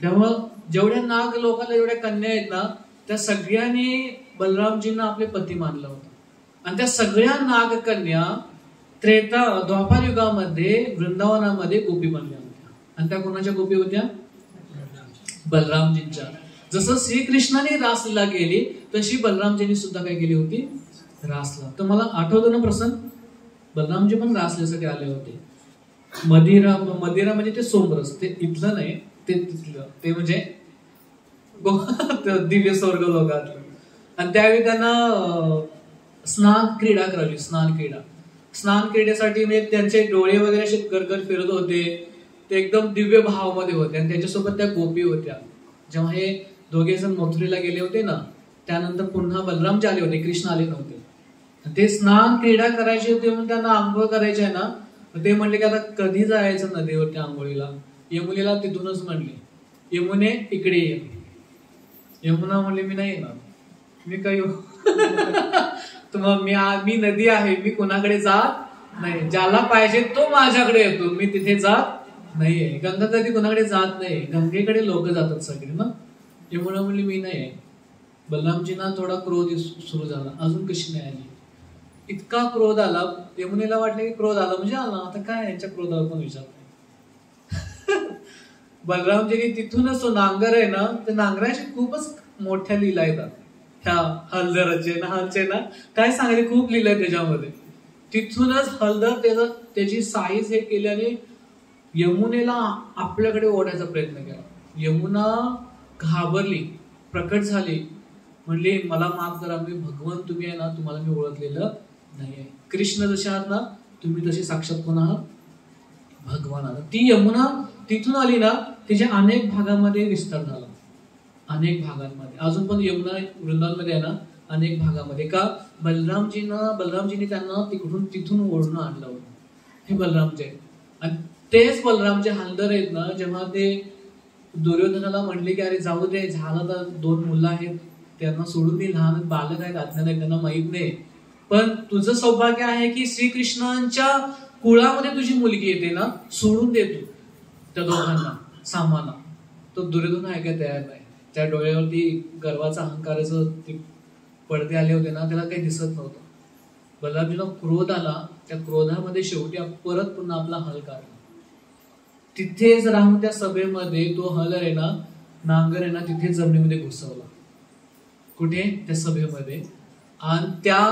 त्यामुळं जेवढ्या नाग लोकांना जेवढ्या कन्या आहेत ना त्या सगळ्यांनी बलरामजींना आपले पती मानलं होतं. आणि त्या सगळ्या नाग कन्या द्वापार युगामध्ये वृंदावनामध्ये गोपी बनल्या होत्या. आणि त्या कोणाच्या गोपी होत्या? बलरामजींच्या. जसं श्रीकृष्णाने रासलीला केली तशी बलरामजींनी सुद्धा काय केली होती? रासला. तर मला आठवतं ना प्रसंग, बलरामजी पण रासल्यासाठी आले होते. मदिरा म्हणजे ते सोमरस, ते इथलं नाही, ते तिथलं, ते म्हणजे दिव्य स्वर्ग लोकातलं. आणि त्यावेळी त्यांना स्नान क्रीडा करावी. स्नान क्रीडेसाठी म्हणजे त्यांचे डोळे वगैरे असे गरगर फिरत होते, ते एकदम दिव्य भावामध्ये होते. आणि त्यांच्यासोबत त्या गोपी होत्या. जेव्हा हे दोघे जण मथुरेला गेले होते ना, त्यानंतर पुन्हा बलरामजी आले होते, कृष्ण आले नव्हते. ते स्नान क्रीडा करायची होती म्हणून त्यांना आंघोळ करायची आहे ना, ते म्हणले की आता कधी जायचं नदीवरती आंघोळीला. यमुनेला तिथूनच म्हणले, यमुने इकडे ये. यमुना म्हणले मी नाही येणार, मी काय मी नदी आहे, मी कोणाकडे जात नाही, ज्याला पाहिजे तो माझ्याकडे येतो, मी तिथे जात नाहीये. गंगा कधी कोणाकडे जात नाही, गंगेकडे लोक जातात सगळे ना. यमुना म्हणली मी नाही आहे. बलरामजींना थोडा क्रोध सुरू झाला, अजून कशी नाही आली. इतका क्रोध आला, यमुनेला वाटलं की क्रोध आला म्हणजे आला, आता काय यांच्या क्रोधावर पण विचार नाही. बलरामजींनी तिथूनच तो नांगर आहे ना, त्या नांगराची खूपच मोठ्या लीला येतात. ह्या हलदराचे ना काय सांगायचे, खूप लीला आहे त्याच्यामध्ये. तिथूनच हलदर त्याची साईज हे केल्याने यमुनेला आपल्याकडे ओढायचा प्रयत्न केला. यमुना घाबरली, प्रकट झाली, म्हणले मला माफ करा, मी भगवान तुम्ही आहे ना, तुम्हाला मी ओळखलेलं नाहीये. कृष्ण जसे आहात ना, तुम्ही तसे साक्षात कोण आहात, भगवान आहात. ती यमुना तिथून आली ना, तिच्या अनेक भागामध्ये विस्तार झाला, अनेक भागांमध्ये. अजून पण यमुना वृंदावनमध्ये आहे ना, अनेक भागामध्ये. का बलरामजींनी त्यांना तिथून ओढून आणलं होतं. हे बलरामजी आहेत. आणि तेच बलरामजी हलदर आहेत ना, जेव्हा ते दुर्योधनाला म्हणले की अरे जाऊ दे, झालं तर 2 मुलं आहेत, त्यांना सोडून दे, लहान बालक आहेत, अज्ञान आहेत, त्यांना माहित नाही, पण तुझं सौभाग्य आहे की श्रीकृष्णांच्या कुळामध्ये तुझी मुलगी येते ना, सोडून दे तू त्या दोघांना, सामाना. तो दुर्योधन ऐकायला तयार नाही. त्या डोळ्यावरती गर्वाचा अहंकाराचं ते पडदे आले होते ना, त्याला काही दिसत नव्हतं. बलरामजीला क्रोध आला, त्या क्रोधामध्ये शेवटी परत पुन्हा आपला हल काढला. तिथेच राहून त्या सभेमध्ये तो हल आहे ना, नांगर आहे ना, तिथे जमिनीमध्ये घुसवला. कुठे, त्या सभेमध्ये. आणि त्या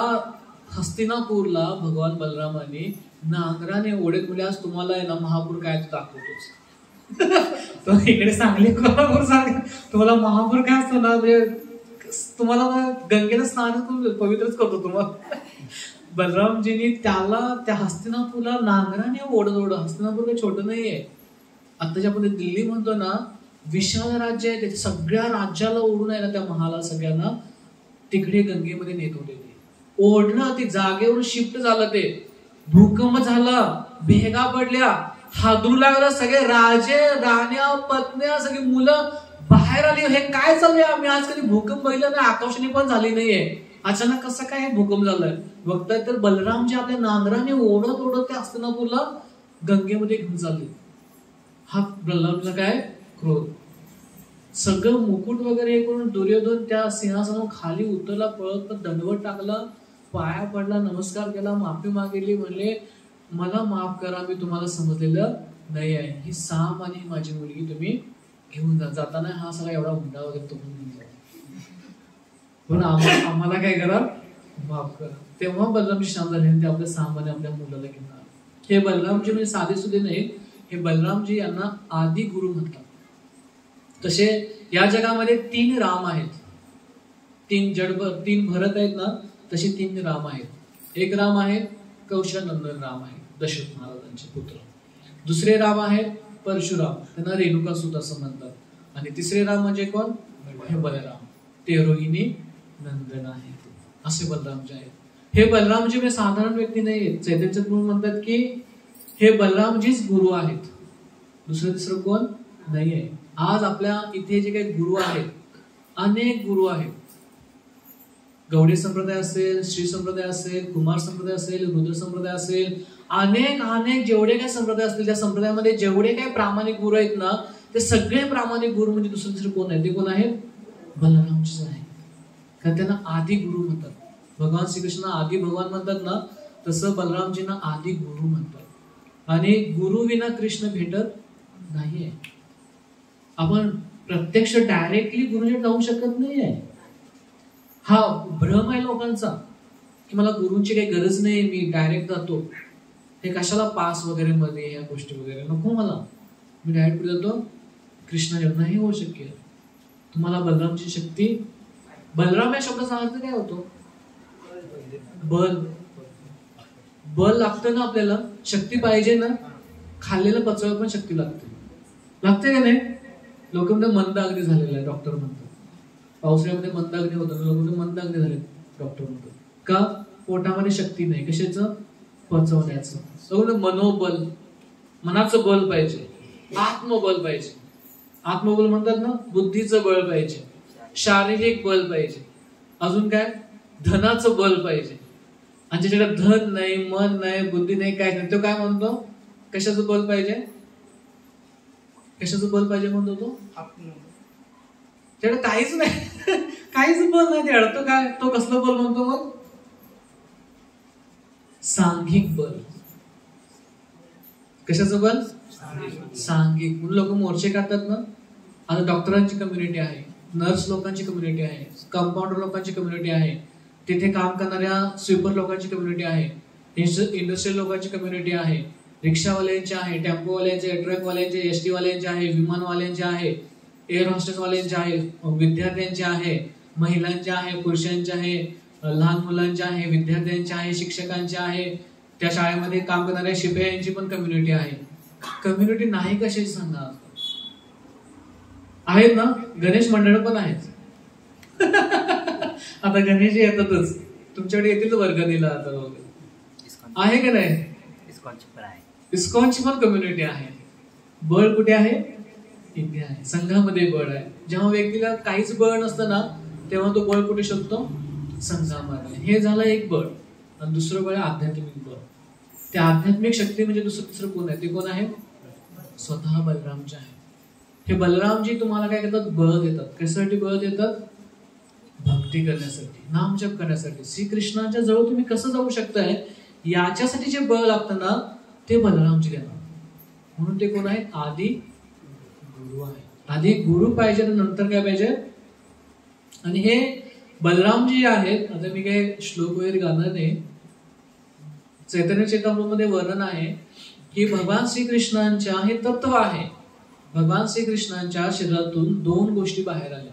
हस्तिनापूरला भगवान बलरामाने नांगराने ओढत म्हणजे आज तुम्हाला आहे ना महापूर काय तो दाखवतोच. तो इकडे सांगली कोल्हापूर सांग, तुम्हाला महापूर काय असतो ना, म्हणजे तुम्हाला गंगेला स्नान करून पवित्रच करतो तुम्हाला. बलरामजींनी त्याला त्या हस्तिनापूरला नांगराने ओढत, हस्तिनापूर काही छोटं नाहीये. आताच्या आपण दिल्ली म्हणतो ना, विशाल राज्य आहे, त्याच्या सगळ्या राज्याला ओढून आहे ना, त्या महाला सगळ्यांना तिकडे गंगेमध्ये नेत होते. ते ओढलं, ते जागेवर शिफ्ट झालं, ते भूकंप झाला, भेगा पडल्या, हादरू लागला, सगळे राजे राण्या पत्न्या सगळी मुलं बाहेर आली. हे काय चाललंय, आम्ही आज कधी भूकंप बघितलं नाही, आकाशवाणी पण झाली नाहीये, अचानक कसं काय भूकंप झालाय. बघताय तर बलरामजी आपल्या नांगराने ओढत त्या हस्तिनापूरला गंगेमध्ये घेऊन चालले. हा बलरामजीला काय क्रोध. सगळं मुकुट वगैरे हे करून दुर्योधन त्या सिंहासनावर खाली उतरला, पळत दंडवत टाकला, पाया पडला, नमस्कार केला, माफी मागितली, म्हणले मला माफ करा, मी तुम्हाला समजलेलं नाही आहे. ही साम आणि माझी मुलगी तुम्ही घेऊन जाताना हा सगळा एवढा हुंडा वगैरे तो घेऊन जा, पण आम्हाला काय करा, माफ करा. तेव्हा बलरामजी शांत झाले, ते आपल्या सामाने आपल्या मुलाला घेऊन आले. हे बलरामजी म्हणजे साधे सुधे नाही, हे बलरामजी यांना आदि गुरु म्हणतात. तसे या जगामध्ये 3 राम आहेत, 3 भरत आहेत ना, तसे 3 राम आहेत. एक राम आहेत कौशनंदन राम आहेत, दशरथ महाराजांचे पुत्र. दुसरे राम आहेत परशुराम, त्यांना रेणुका सुत असं म्हणतात. आणि तिसरे राम म्हणजे कोण, हे बलराम, ते रोहिणी नंदन आहेत. असे बलरामजी आहेत. हे बलरामजी म्हणजे साधारण व्यक्ती नाही आहेत. चैतन्य सद्गुरू म्हणतात की हे बलरामजीच गुरु आहेत, दुसरं तिसरं कोण नाही आहे. आज आपल्या इथे जे काही गुरु आहेत, अनेक गुरु आहेत. गौडी संप्रदाय असेल, श्री संप्रदाय असेल, कुमार संप्रदाय असेल, रुद्र संप्रदाय असेल, अनेक जेवढे काही संप्रदाय असतील, त्या संप्रदायामध्ये जेवढे काही प्रामाणिक गुरु आहेत ना, ते सगळे प्रामाणिक गुरु म्हणजे दुसरे कोण आहेत, ते कोण आहेत, बलरामजीच आहेत. कारण त्यांना आदि गुरु म्हणतात. भगवान श्रीकृष्ण आदि भगवान म्हणतात ना, तसं बलरामजींना आदि गुरु म्हणतात. आणि गुरु विना कृष्ण भेटत नाहीये. आपण प्रत्यक्ष डायरेक्टली गुरुजी जाऊ शकत नाहीये. हा भ्रम आहे लोकांचा की मला गुरुंची काही गरज नाही, मी डायरेक्ट जातो, हे कशाला पास वगैरे मध्ये या गोष्टी वगैरे नको, मला मी डायरेक्ट पुढे जातो कृष्णाच्या. नाही होऊ शक्य. तुम्हाला बलरामची शक्ती, बलराम या शब्दाचा अर्थ काय होतो, बल बल लागतं ना आपल्याला, शक्ती पाहिजे ना, खाल्लेलं पचवायला पण शक्ती लागते का नाही? लोक म्हणतात मंदाग्नी झालेला आहे, डॉक्टर म्हणतात. पावसाळ्यामध्ये मंदाग्नी होतं, लोक म्हणतात मंदाग्नी झाले, डॉक्टर म्हणतात. का? पोटामध्ये शक्ती नाही, कशाचं? पचवण्याचं. मनोबल, मनाचं बल पाहिजे, आत्मबल पाहिजे. आत्मबल म्हणतात ना, बुद्धीचं बळ पाहिजे, शारीरिक बल पाहिजे, अजून काय? धनाचं बल पाहिजे. आणि ज्याच्याकडे धन नाही, मन नाही, बुद्धी नाही, काय नाही, तो काय म्हणतो? कशाचं बल पाहिजे? कशाचं बल पाहिजे म्हणतो तो? त्याच्याकडे काहीच नाही, काहीच बल नाही, ते अडतो काय? तो कसलं बल म्हणतो मग? सांघिक बल. कशाचं बल? सांघिक. म्हणून लोक मोर्चे काढतात ना. आता डॉक्टरांची कम्युनिटी आहे, नर्स लोकांची कम्युनिटी आहे, कंपाऊंडर लोकांची कम्युनिटी आहे, तिथे काम करणाऱ्या स्वीपर लोकांची कम्युनिटी आहे, इंडस्ट्रियल लोकांची कम्युनिटी आहे, रिक्षावाल्यांची आहे, टेम्पोवाल्यांचे, ट्रकवाल्यांचे, एसटी वाल्यांचे आहे, विमानवाल्यांचे आहे, एअर हॉस्टेस वाल्यांचे आहे, विद्यार्थ्यांचे आहे, महिलांचे आहे, पुरुषांचे आहे, लहान मुलांचे आहे, विद्यार्थ्यांचे आहे, शिक्षकांचे आहे, त्या शाळेमध्ये काम करणाऱ्या शिपायांची पण कम्युनिटी आहे. कम्युनिटी नाही कशाची सांगा? आहेत ना, गणेश मंडळ पण आहेत. आता गणेश येतातच, तुमच्याकडे येतील वर्गणीला आता वगैरे, आहे का नाही? इस्कॉनची पण कम्युनिटी आहे. बळ कुठे आहे? इथे आहे, संघामध्ये बळ आहे. जेव्हा व्यक्तीला काहीच बळ नसतं ना, तेव्हा तो बळ कुठे शोधतो? संघामध्ये. हे झालं एक बळ. आणि दुसरं बळ आहे आध्यात्मिक बळ. त्या आध्यात्मिक शक्ती म्हणजे दुसरं कोण आहे? ते कोण आहे? स्वतः बलरामजी आहे. हे बलरामजी तुम्हाला काय करतात? बळ देतात. कशासाठी बळ देतात? भक्ती करण्यासाठी, नामजप करण्यासाठी. श्रीकृष्णाच्या जवळ तुम्ही कसं जाऊ शकताय याच्यासाठी जे बळ लागतं ना, ते बलरामजी देणार. म्हणून ते कोण आहेत? आदि गुरु आहे. आधी गुरु पाहिजे, नंतर काय पाहिजे? आणि हे बलरामजी आहेत. आता मी काही श्लोक वगैरे गाणार नाही. चैतन्य चेतामृतमध्ये वर्णन आहे की भगवान श्रीकृष्णांच्या हे तत्व आहे. भगवान श्रीकृष्णांच्या शरीरातून दोन गोष्टी बाहेर आल्या.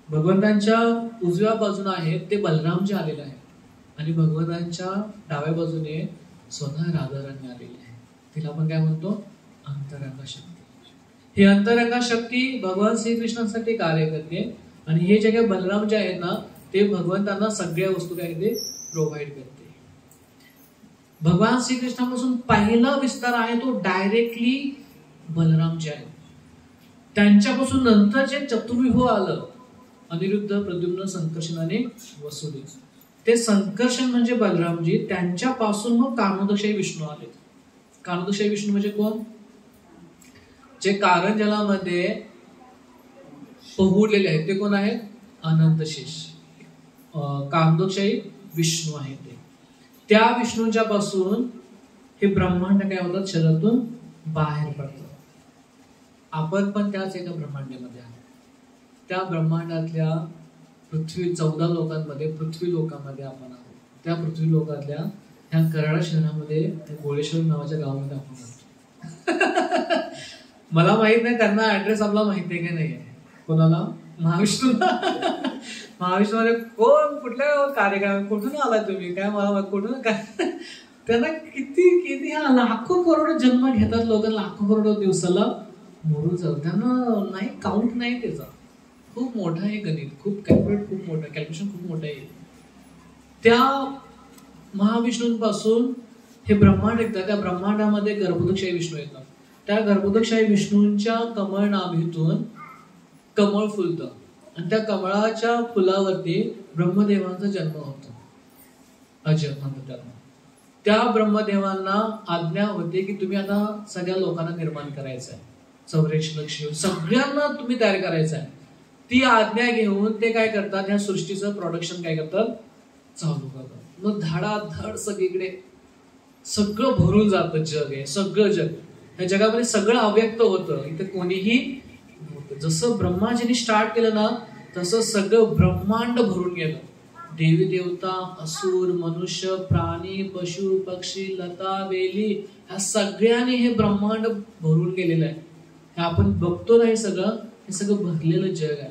भगवंतांच्या उजव्या बाजूने आहेत ते बलरामजी आलेले आहेत, आणि भगवंतांच्या डाव्या बाजूने स्वतः राधाराणी आलेली आहे. तिला आपण काय म्हणतो? अंतरंग शक्ती. ही अंतरंग शक्ती भगवान श्रीकृष्णांसाठी कार्य करते. आणि हे जे काही बलराम जे आहेत ना, ते भगवंतांना सगळ्या वस्तू काय ते प्रोव्हाइड करते. भगवान श्रीकृष्णापासून पहिला विस्तार आहे तो डायरेक्टली बलरामजी आहे. त्यांच्यापासून नंतर जे चतुर्व्यूह आलं, अनिरुद्ध, प्रद्युम्न, संकर्षण आणि वसुदेव, ते संकर्षण म्हणजे बलरामजी. त्यांच्यापासून मग कारणोदकशाही विष्णू आले. कारणोदकशाही विष्णू म्हणजे कोण? जे कारण जलामध्ये पोहलेले आहेत ते कोण आहेत? अनंतशेष. कारणोदकशाही विष्णू आहे ते. त्या विष्णूंच्या पासून हे ब्रह्मांड काय होतात? शरीरातून बाहेर पडतात. आपण पण त्याच एका ब्रह्मांडामध्ये आहोत. त्या ब्रह्मांडातल्या पृथ्वी 14 लोकांमध्ये, पृथ्वी लोकांमध्ये आपण आहोत. त्या पृथ्वी लोकातल्या ह्या कराड शहरामध्ये गोळेश्वर नावाच्या गावामध्ये आपण आहोत. मला माहित नाही त्यांना ऍड्रेस आपला माहिती आहे की नाही. कोणाला? महाविष्णूला. महाविष्णूमध्ये कोण, कुठल्या कार्यक्रम, कुठून आलाय तुम्ही, काय मला कुठून काय? त्यांना किती किती लाखो करोड जन्म घेतात लोक, लाखो करोड दिवसाला मरू जाऊ. त्यांना नाही काउंट नाही त्याचा. खूप मोठा आहे गणित, खूप कॅल्क्युलेट, खूप मोठं कॅल्क्युलेशन, खूप मोठं आहे. त्या महाविष्णूंपासून हे ब्रह्मांड येतात. त्या ब्रह्मांडामध्ये गर्भोदकशाही विष्णू येतात. त्या गर्भोदकशाही विष्णूंच्या कमळ नाभीतून कमळ फुलतं, आणि त्या कमळाच्या फुलावरती ब्रह्मदेवांचा जन्म होतो. अजब म्हणतात त्यांना. त्या ब्रह्मदेवांना आज्ञा होते की तुम्ही आता सगळ्या लोकांना निर्माण करायचं आहे, 84 लक्ष सगळ्यांना तुम्ही तयार करायचं आहे. ती आज्ञा घेऊन ते काय करतात? ह्या सृष्टीचं प्रोडक्शन काय करतात? चालू करतात. मग धडाधड सगळीकडे सगळं भरून जातं. जग आहे, सगळं जग. ह्या जगामध्ये सगळं अव्यक्त होतं. इथे कोणीही नव्हतं. जसं ब्रह्माजींनी स्टार्ट केलं ना, तसं सगळं ब्रह्मांड भरून गेलं. देवी देवता, असुर, मनुष्य, प्राणी, पशु, पक्षी, लता, वेली, ह्या सगळ्यांनी हे ब्रह्मांड भरून गेलेलं आहे. हे आपण बघतो ना, हे सगळं भरलेलं जग आहे.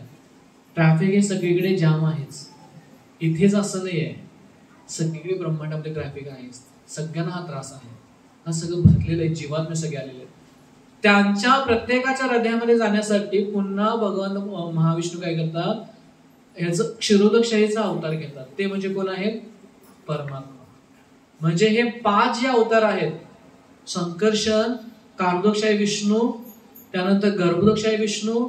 ट्रॅफिक हे सगळीकडे जाम आहेच. इथेच असं नाही आहे. सगळीकडे ब्रह्मांडामध्ये ट्रॅफिक आहे, सगळ्यांना हा त्रास आहे, हा सगळं भरलेलं आहे, जीवात्मे सगळे आलेले आहेत. त्यांच्या प्रत्येकाच्या हृदयामध्ये जाण्यासाठी पुन्हा भगवान महाविष्णू काय करतात, ह्याचं क्षीरोदकशाहीचा अवतार घेतात. ते म्हणजे कोण आहेत? परमात्मा. म्हणजे हे 5 जे अवतार आहेत, संकर्षण, कारोदकशाही विष्णू, त्यानंतर गर्भोदकशाही विष्णू,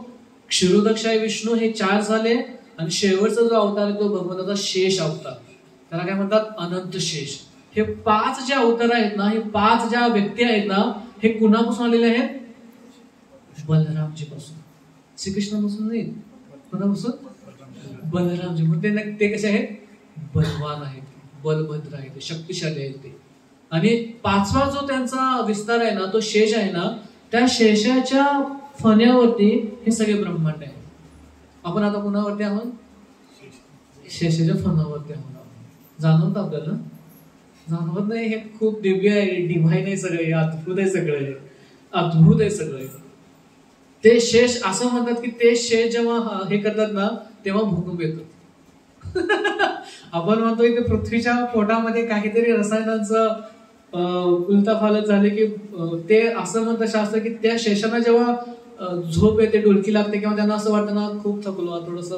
क्षीरोदकशाही विष्णू, हे 4 झाले. आणि शेवटचा जो अवतार आहे तो भगवंताचा शेष अवतार, त्याला काय म्हणतात? अनंत शेष. हे 5 जे अवतार आहेत ना, हे 5 ज्या व्यक्ती आहेत ना, हे कुणापासून आलेले आहेत? बलरामजी पासून. श्रीकृष्णापासून नाही, कुणापासून? बलरामजी. मग ते कसे आहेत? बलवान आहेत, बलभद्र आहेत, शक्तिशाली आहेत ते. आणि 5वा जो त्यांचा विस्तार आहे ना, तो शेष आहे ना, त्या शेषाच्या फण्यावरती हे सगळे ब्रह्मांड आहे. आपण आता कुणावरती आहोत? शेषाच्या फणावरती आहोत. जाणवत आपल्याला? जाणवत नाही? हे खूप दिव्य आहे, डिव्हाइन आहे सगळे, अद्भुत आहे सगळे, अद्भुत आहे सगळे. ते शेष असं म्हणतात की ते शेष जेव्हा हे करतात ना, तेव्हा भूकंप येतो. आपण म्हणतो की पृथ्वीच्या पोटामध्ये काहीतरी रसायनांचं उलटाफालत झाले की ते असं म्हणतं शास्त्र की त्या शेषांना जेव्हा झोप येते, डुलकी लागते, किंवा त्यांना असं वाटतं ना खूप थकलो, थोडस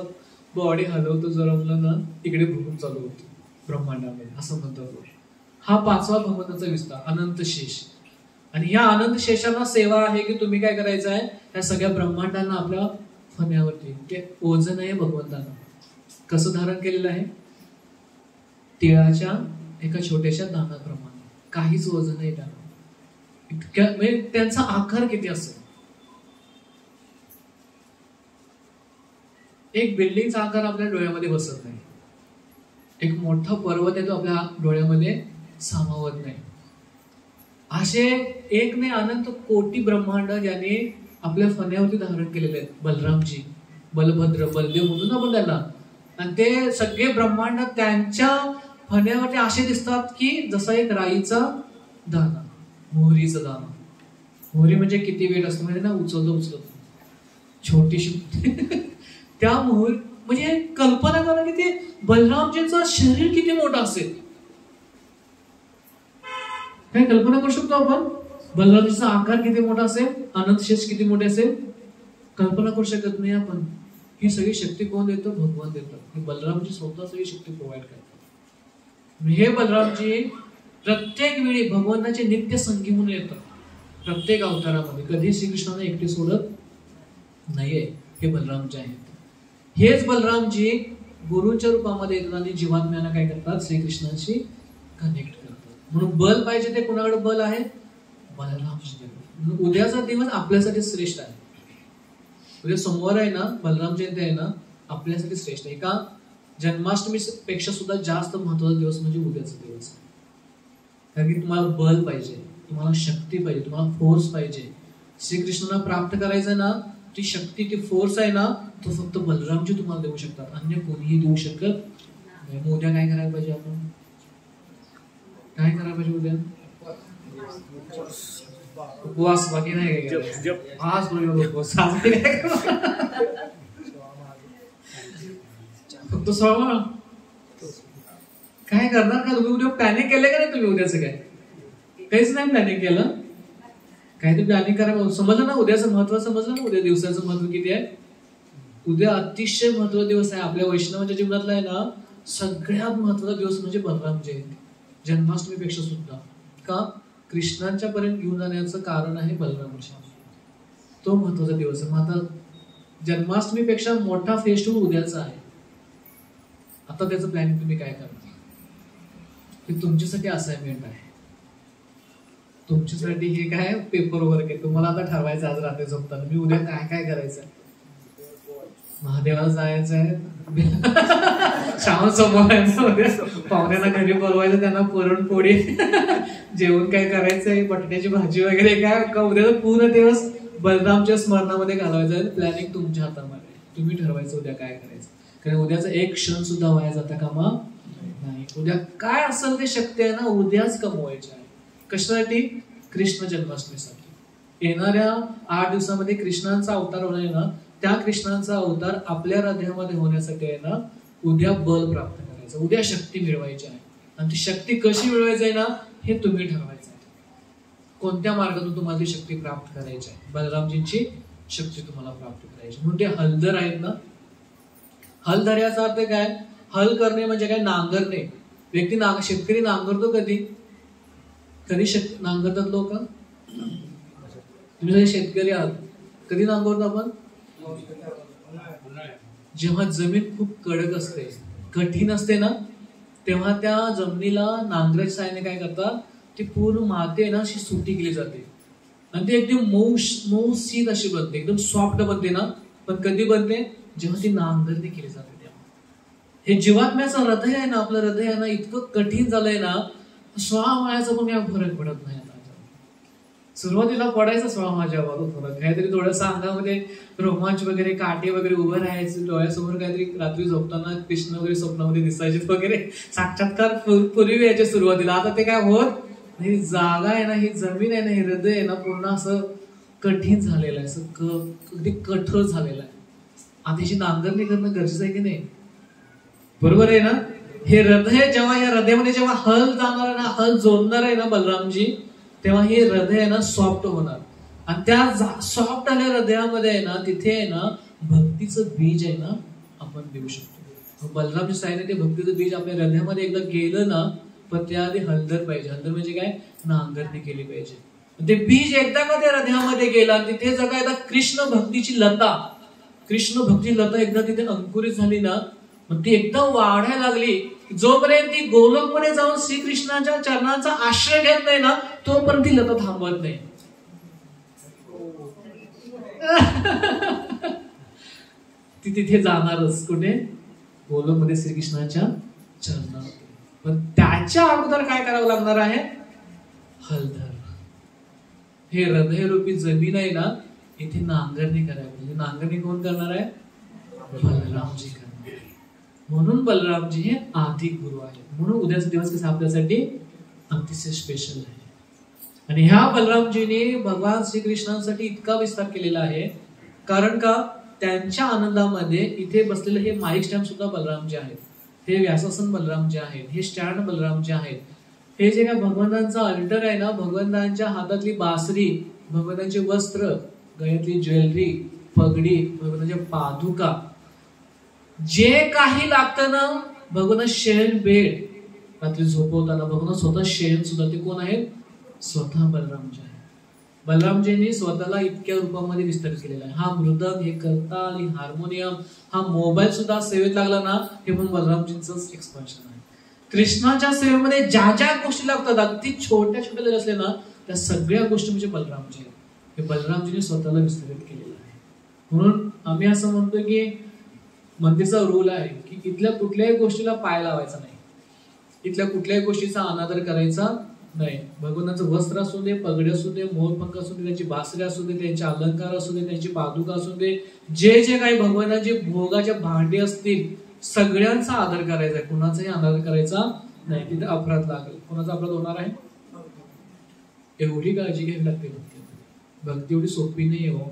बॉडी हलवतो, जरमलं ना, इकडे भूकंप चालू होतो ब्रह्मांडामध्ये, असं म्हणतात. हा 5वा भगवंताचा विस्तार, अनंत शेष. आणि ह्या अनंत शेषांना सेवा आहे की तुम्ही काय करायचं आहे, ह्या सगळ्या ब्रह्मांडांना आपल्या फण्यावरती, ते ओझं आहे भगवंतांना कसं धारण केलेलं आहे? तिळाच्या एका छोट्याशा दाण्याप्रमाणे, काहीच वजन नाही त्यांना. इतक्या म्हणजे त्यांचा आकार किती असेल? एक बिल्डिंगचा आकार आपल्या डोळ्यामध्ये बसत नाही, एक मोठा पर्वत आहे तो आपल्या डोळ्यामध्ये सामावत नाही. असे एक नाही अनंत कोटी ब्रह्मांड ज्याने आपल्या फण्यावरती धारण केलेले आहेत. बलरामजी, बलभद्र, बलदेव म्हणून आपण त्यांना. आणि ते सगळे ब्रह्मांड त्यांच्या फण्यावरती असे दिसतात की जसा एक राईचा दाना, मोहरीचा दाना. मोहरी म्हणजे किती वेट असतो म्हणजे ना, उचलतो छोटीशी त्या मोहरी. म्हणजे कल्पना करा की ते बलरामजींचं शरीर किती मोठं असेल. काय कल्पना करू शकतो आपण? बलरामजीचा आकार किती मोठा असेल, अनंत शेष किती मोठे असेल, कल्पना करू शकत नाही आपण. ही सगळी शक्ती कोण देतो? भगवान देतात. बलरामजी स्वतः सगळी शक्ती प्रोव्हाइड करतात. हे बलरामजी प्रत्येक वेळी भगवानाचे नित्य संगी म्हणून येतात, प्रत्येक अवतारामध्ये. कधी श्रीकृष्णाने एकटे सोडत नाहीये. हे बलरामजी आहेत. हेच बलरामजी गुरुच्या रूपामध्ये येतात आणि जीवात्म्यांना काय करतात? श्रीकृष्णाशी कनेक्ट करतात. म्हणून बल पाहिजे ते कुणाकडे बल आहे? बलरामजी. म्हणून उद्याचा दिवस आपल्यासाठी श्रेष्ठ आहे. उद्या सोमवार आहे ना, बलराम जयंती आहे ना, आपल्यासाठी श्रेष्ठ आहे. का? जन्माष्टमी पेक्षा सुद्धा जास्त महत्वाचा दिवस म्हणजे उद्याचा दिवस आहे. कारण की तुम्हाला बल पाहिजे, तुम्हाला शक्ती पाहिजे, तुम्हाला फोर्स पाहिजे. श्रीकृष्णाला प्राप्त करायचं ना, ती शक्ती, ती फोर्स आहे ना, तो फक्त बलरामजी तुम्हाला देऊ शकतात, अन्य कोणीही देऊ शकत नाही. मग उद्या काय करायला पाहिजे? आपण काय करायला पाहिजे उद्या? उपवास, बाकी नाही काय. आज उपवास फक्त स्वामा. काय करणार का तुम्ही? उद्या प्लॅनिंग केलं का नाही तुम्ही? उद्याचं काय काहीच नाही प्लॅनिंग केलं. काहीतरी प्लॅनिंग करा. समजलं ना उद्याचं महत्व? समजलं ना उद्या दिवसाचं महत्व किती आहे? उद्या अतिशय महत्वाचा दिवस आहे. आपल्या वैष्णवाच्या जीवनातला आहे ना, सगळ्यात महत्वाचा दिवस म्हणजे बलराम जयंती, जन्माष्टमीपेक्षा सुद्धा. का? कृष्णांच्या पर्यंत घेऊन जाण्याचं कारण आहे बलरामजी. तो महत्वाचा दिवस आहे. मग आता जन्माष्टमीपेक्षा मोठा फेस्टिवल उद्याचा आहे. आता त्याचं प्लॅनिंग तुम्ही काय करता? हे तुमच्यासाठी असाइनमेंट आहे, तुमच्यासाठी हे काय पेपर वर्क आहे. तुम्हाला आता ठरवायचं आज रात्री झोपताना मी उद्या काय काय करायचं. महादेवाला जायचं आहे, श्रावण सोमवार आहे, पाहुण्यांना घरी बोलवायचं, त्यांना पुरणपोळी जेवण काय करायचंय, बटाट्याची भाजी वगैरे काय का उद्याचा पूर्ण दिवस बलरामच्या स्मरणामध्ये घालवायचं. प्लॅनिंग तुमच्या हातामध्ये, तुम्ही ठरवायचं उद्या काय करायचं. कारण उद्याचा एक क्षण सुद्धा वाया जाता कामा नाही. उद्या काय असेल ते शक्ती आहे ना, उद्याच कमवायचे आहे. कशासाठी? कृष्ण जन्माष्टमीसाठी. येणाऱ्या 8 दिवसामध्ये कृष्णांचा अवतार होणार आहे ना, त्या कृष्णांचा अवतार आपल्या हृदयामध्ये होण्यासाठी आहे ना, उद्या बल प्राप्त करायचं, उद्या शक्ती मिळवायची आहे. आणि ती शक्ती कशी मिळवायची आहे ना हे तुम्ही ठरवायचं आहे. कोणत्या मार्गातून तुम्हाला ती शक्ती प्राप्त करायची आहे. बलरामजींची शक्ती तुम्हाला प्राप्त करायची म्हणून ते हलधर आहेत ना. हलधर याचा अर्थ काय? हल करणे म्हणजे काय? नांगरणे. व्यक्ती शेतकरी नांगरतो कधी नांगरतात लोक. तुम्ही शेतकरी आहात, कधी नांगरतो आपण? जेव्हा जमीन खूप कडक असते, कठीण असते ना, तेव्हा त्या जमिनीला नांगराच्या साहाय्याने काय करतात, ती पूर्ण माती आहे ना अशी सुटी केली जाते आणि ती एकदम मऊ शीत अशी बनते, एकदम सॉफ्ट बनते ना. पण कधी बनते? जेव्हा ती नांगरणी केली जाते तेव्हा. हे जीवात्म्याचं हृदय आहे ना, आपलं हृदय आहे ना इतकं कठीण झालंय ना, 16 माळ्याचा पण या फरक पडत नाही. सुरुवातीला पडायचा 16 माझ्यावर फरक, काहीतरी थोडंसं अंगामध्ये रोमांच वगैरे, काटे वगैरे उभं राहायचे, डोळ्यासमोर काहीतरी रात्री झोपताना कृष्ण वगैरे स्वप्नामध्ये दिसायचे वगैरे, साक्षात्कार पूर्वी यायचे सुरुवातीला. आता ते काय होत ही जागा आहे ना, ही जमीन आहे ना, हे हृदय आहे ना पूर्ण असं कठीण झालेलं आहे, असं अगदी कठोर झालेलं आहे. आता याची नांगरणी करणं गरजेचं आहे की नाही? बरोबर आहे ना. हे हृदय जेव्हा या हृदयामध्ये जेव्हा हल जाणार आहे ना, हल जोडणार आहे ना बलरामजी, तेव्हा हे हृदय आहे ना सॉफ्ट होणार आणि त्या सॉफ्ट आल्या हृदयामध्ये आहे ना तिथे आहे ना भक्तीचं बीज आहे ना आपण देऊ शकतो. बलरामजी साहेब ते भक्तीचं बीज आपल्या हृदयामध्ये एकदा गेलं ना, पण त्याआधी हलधर पाहिजे. हलधर म्हणजे काय? नांगरणी केली पाहिजे. ते बीज एकदा का त्या हृदयामध्ये गेला, तिथे जगा एकदा कृष्ण भक्तीची लता एकदा तिथे अंकुरित झाली ना, मग ती एकदम वाढायला लागली. जोपर्यंत ती गोलोकमध्ये जाऊन श्रीकृष्णाच्या चरणांचा आश्रय घेत नाही ना, तोपर्यंत ती लता थांबवत नाही. ती तिथे जाणारच. कुठे? गोलोकमध्ये श्रीकृष्णाच्या चरणात. पण त्याच्या अगोदर काय करावं लागणार आहे? हलधर. हे हृदयरूपी जमीन आहे ना, इथे नांगरणी करावी. नांगरणी कोण करणार आहे? बलरामजी करणार. म्हणून बलरामजी हे आदि गुरु आहेत. म्हणून उद्याचा दिवस कसा आपल्यासाठी अतिशय स्पेशल आहे. आणि ह्या बलरामजीने भगवान श्रीकृष्णांसाठी इतका विस्तार केलेला आहे, कारण का त्यांच्या आनंदामध्ये इथे बसलेले हे माईक स्टँड सुद्धा बलरामजी आहेत, हे व्यासासन बलरामजी आहेत, हे स्टँड बलरामजी आहेत, हे जे काय भगवंतांचा अल्टर आहे ना, भगवंतांच्या हातातली बासरी, भगवंतांचे वस्त्र, गळ्यातली ज्वेलरी, पगडी, भगवंतांच्या पादुका, जे काही लागतं ना, भगवान शयन बेड, रात्री झोपवताना भगवान स्वतः शयन सुद्धा, ते कोण आहेत? स्वतः बलरामजी आहे. बलरामजींनी स्वतःला इतक्या रूपामध्ये विस्तारित केलेला आहे. हा मृदंग, हे करताल, हे हार्मोनियम, हा मोबाईल सुद्धा सेवेत लागला ना, हे पण बलरामजींचंच एक्सपान्शन आहे. कृष्णाच्या सेवेमध्ये ज्या ज्या गोष्टी लागतात, अगदी छोट्या छोट्या जरी असल्या ना, त्या सगळ्या गोष्टी म्हणजे बलरामजी आहेत. हे बलरामजींनी स्वतःला विस्तारित केलेलं आहे. म्हणून आम्ही असं म्हणतो की मंदिरचा रूल आहे की इथल्या कुठल्याही गोष्टीला पाय लावायचा नाही, इथल्या कुठल्याही गोष्टीचा अनादर करायचा नाही. भगवंताचं वस्त्र असू दे, पगडी असू दे, मोरपंख असू दे, त्यांची बासरी असू दे, त्यांचे अलंकार असू दे, त्यांची पादुका असू दे, जे जे काही भगवंताचे भोगाचे भांडे असतील, सगळ्यांचा आदर करायचा आहे. कुणाचाही आदर करायचा नाही. तिथे अपराध लागेल. कोणाचा अपराध होणार आहे? एवढी काळजी घ्यावी लागते. भक्ती एवढी सोपी नाही हो.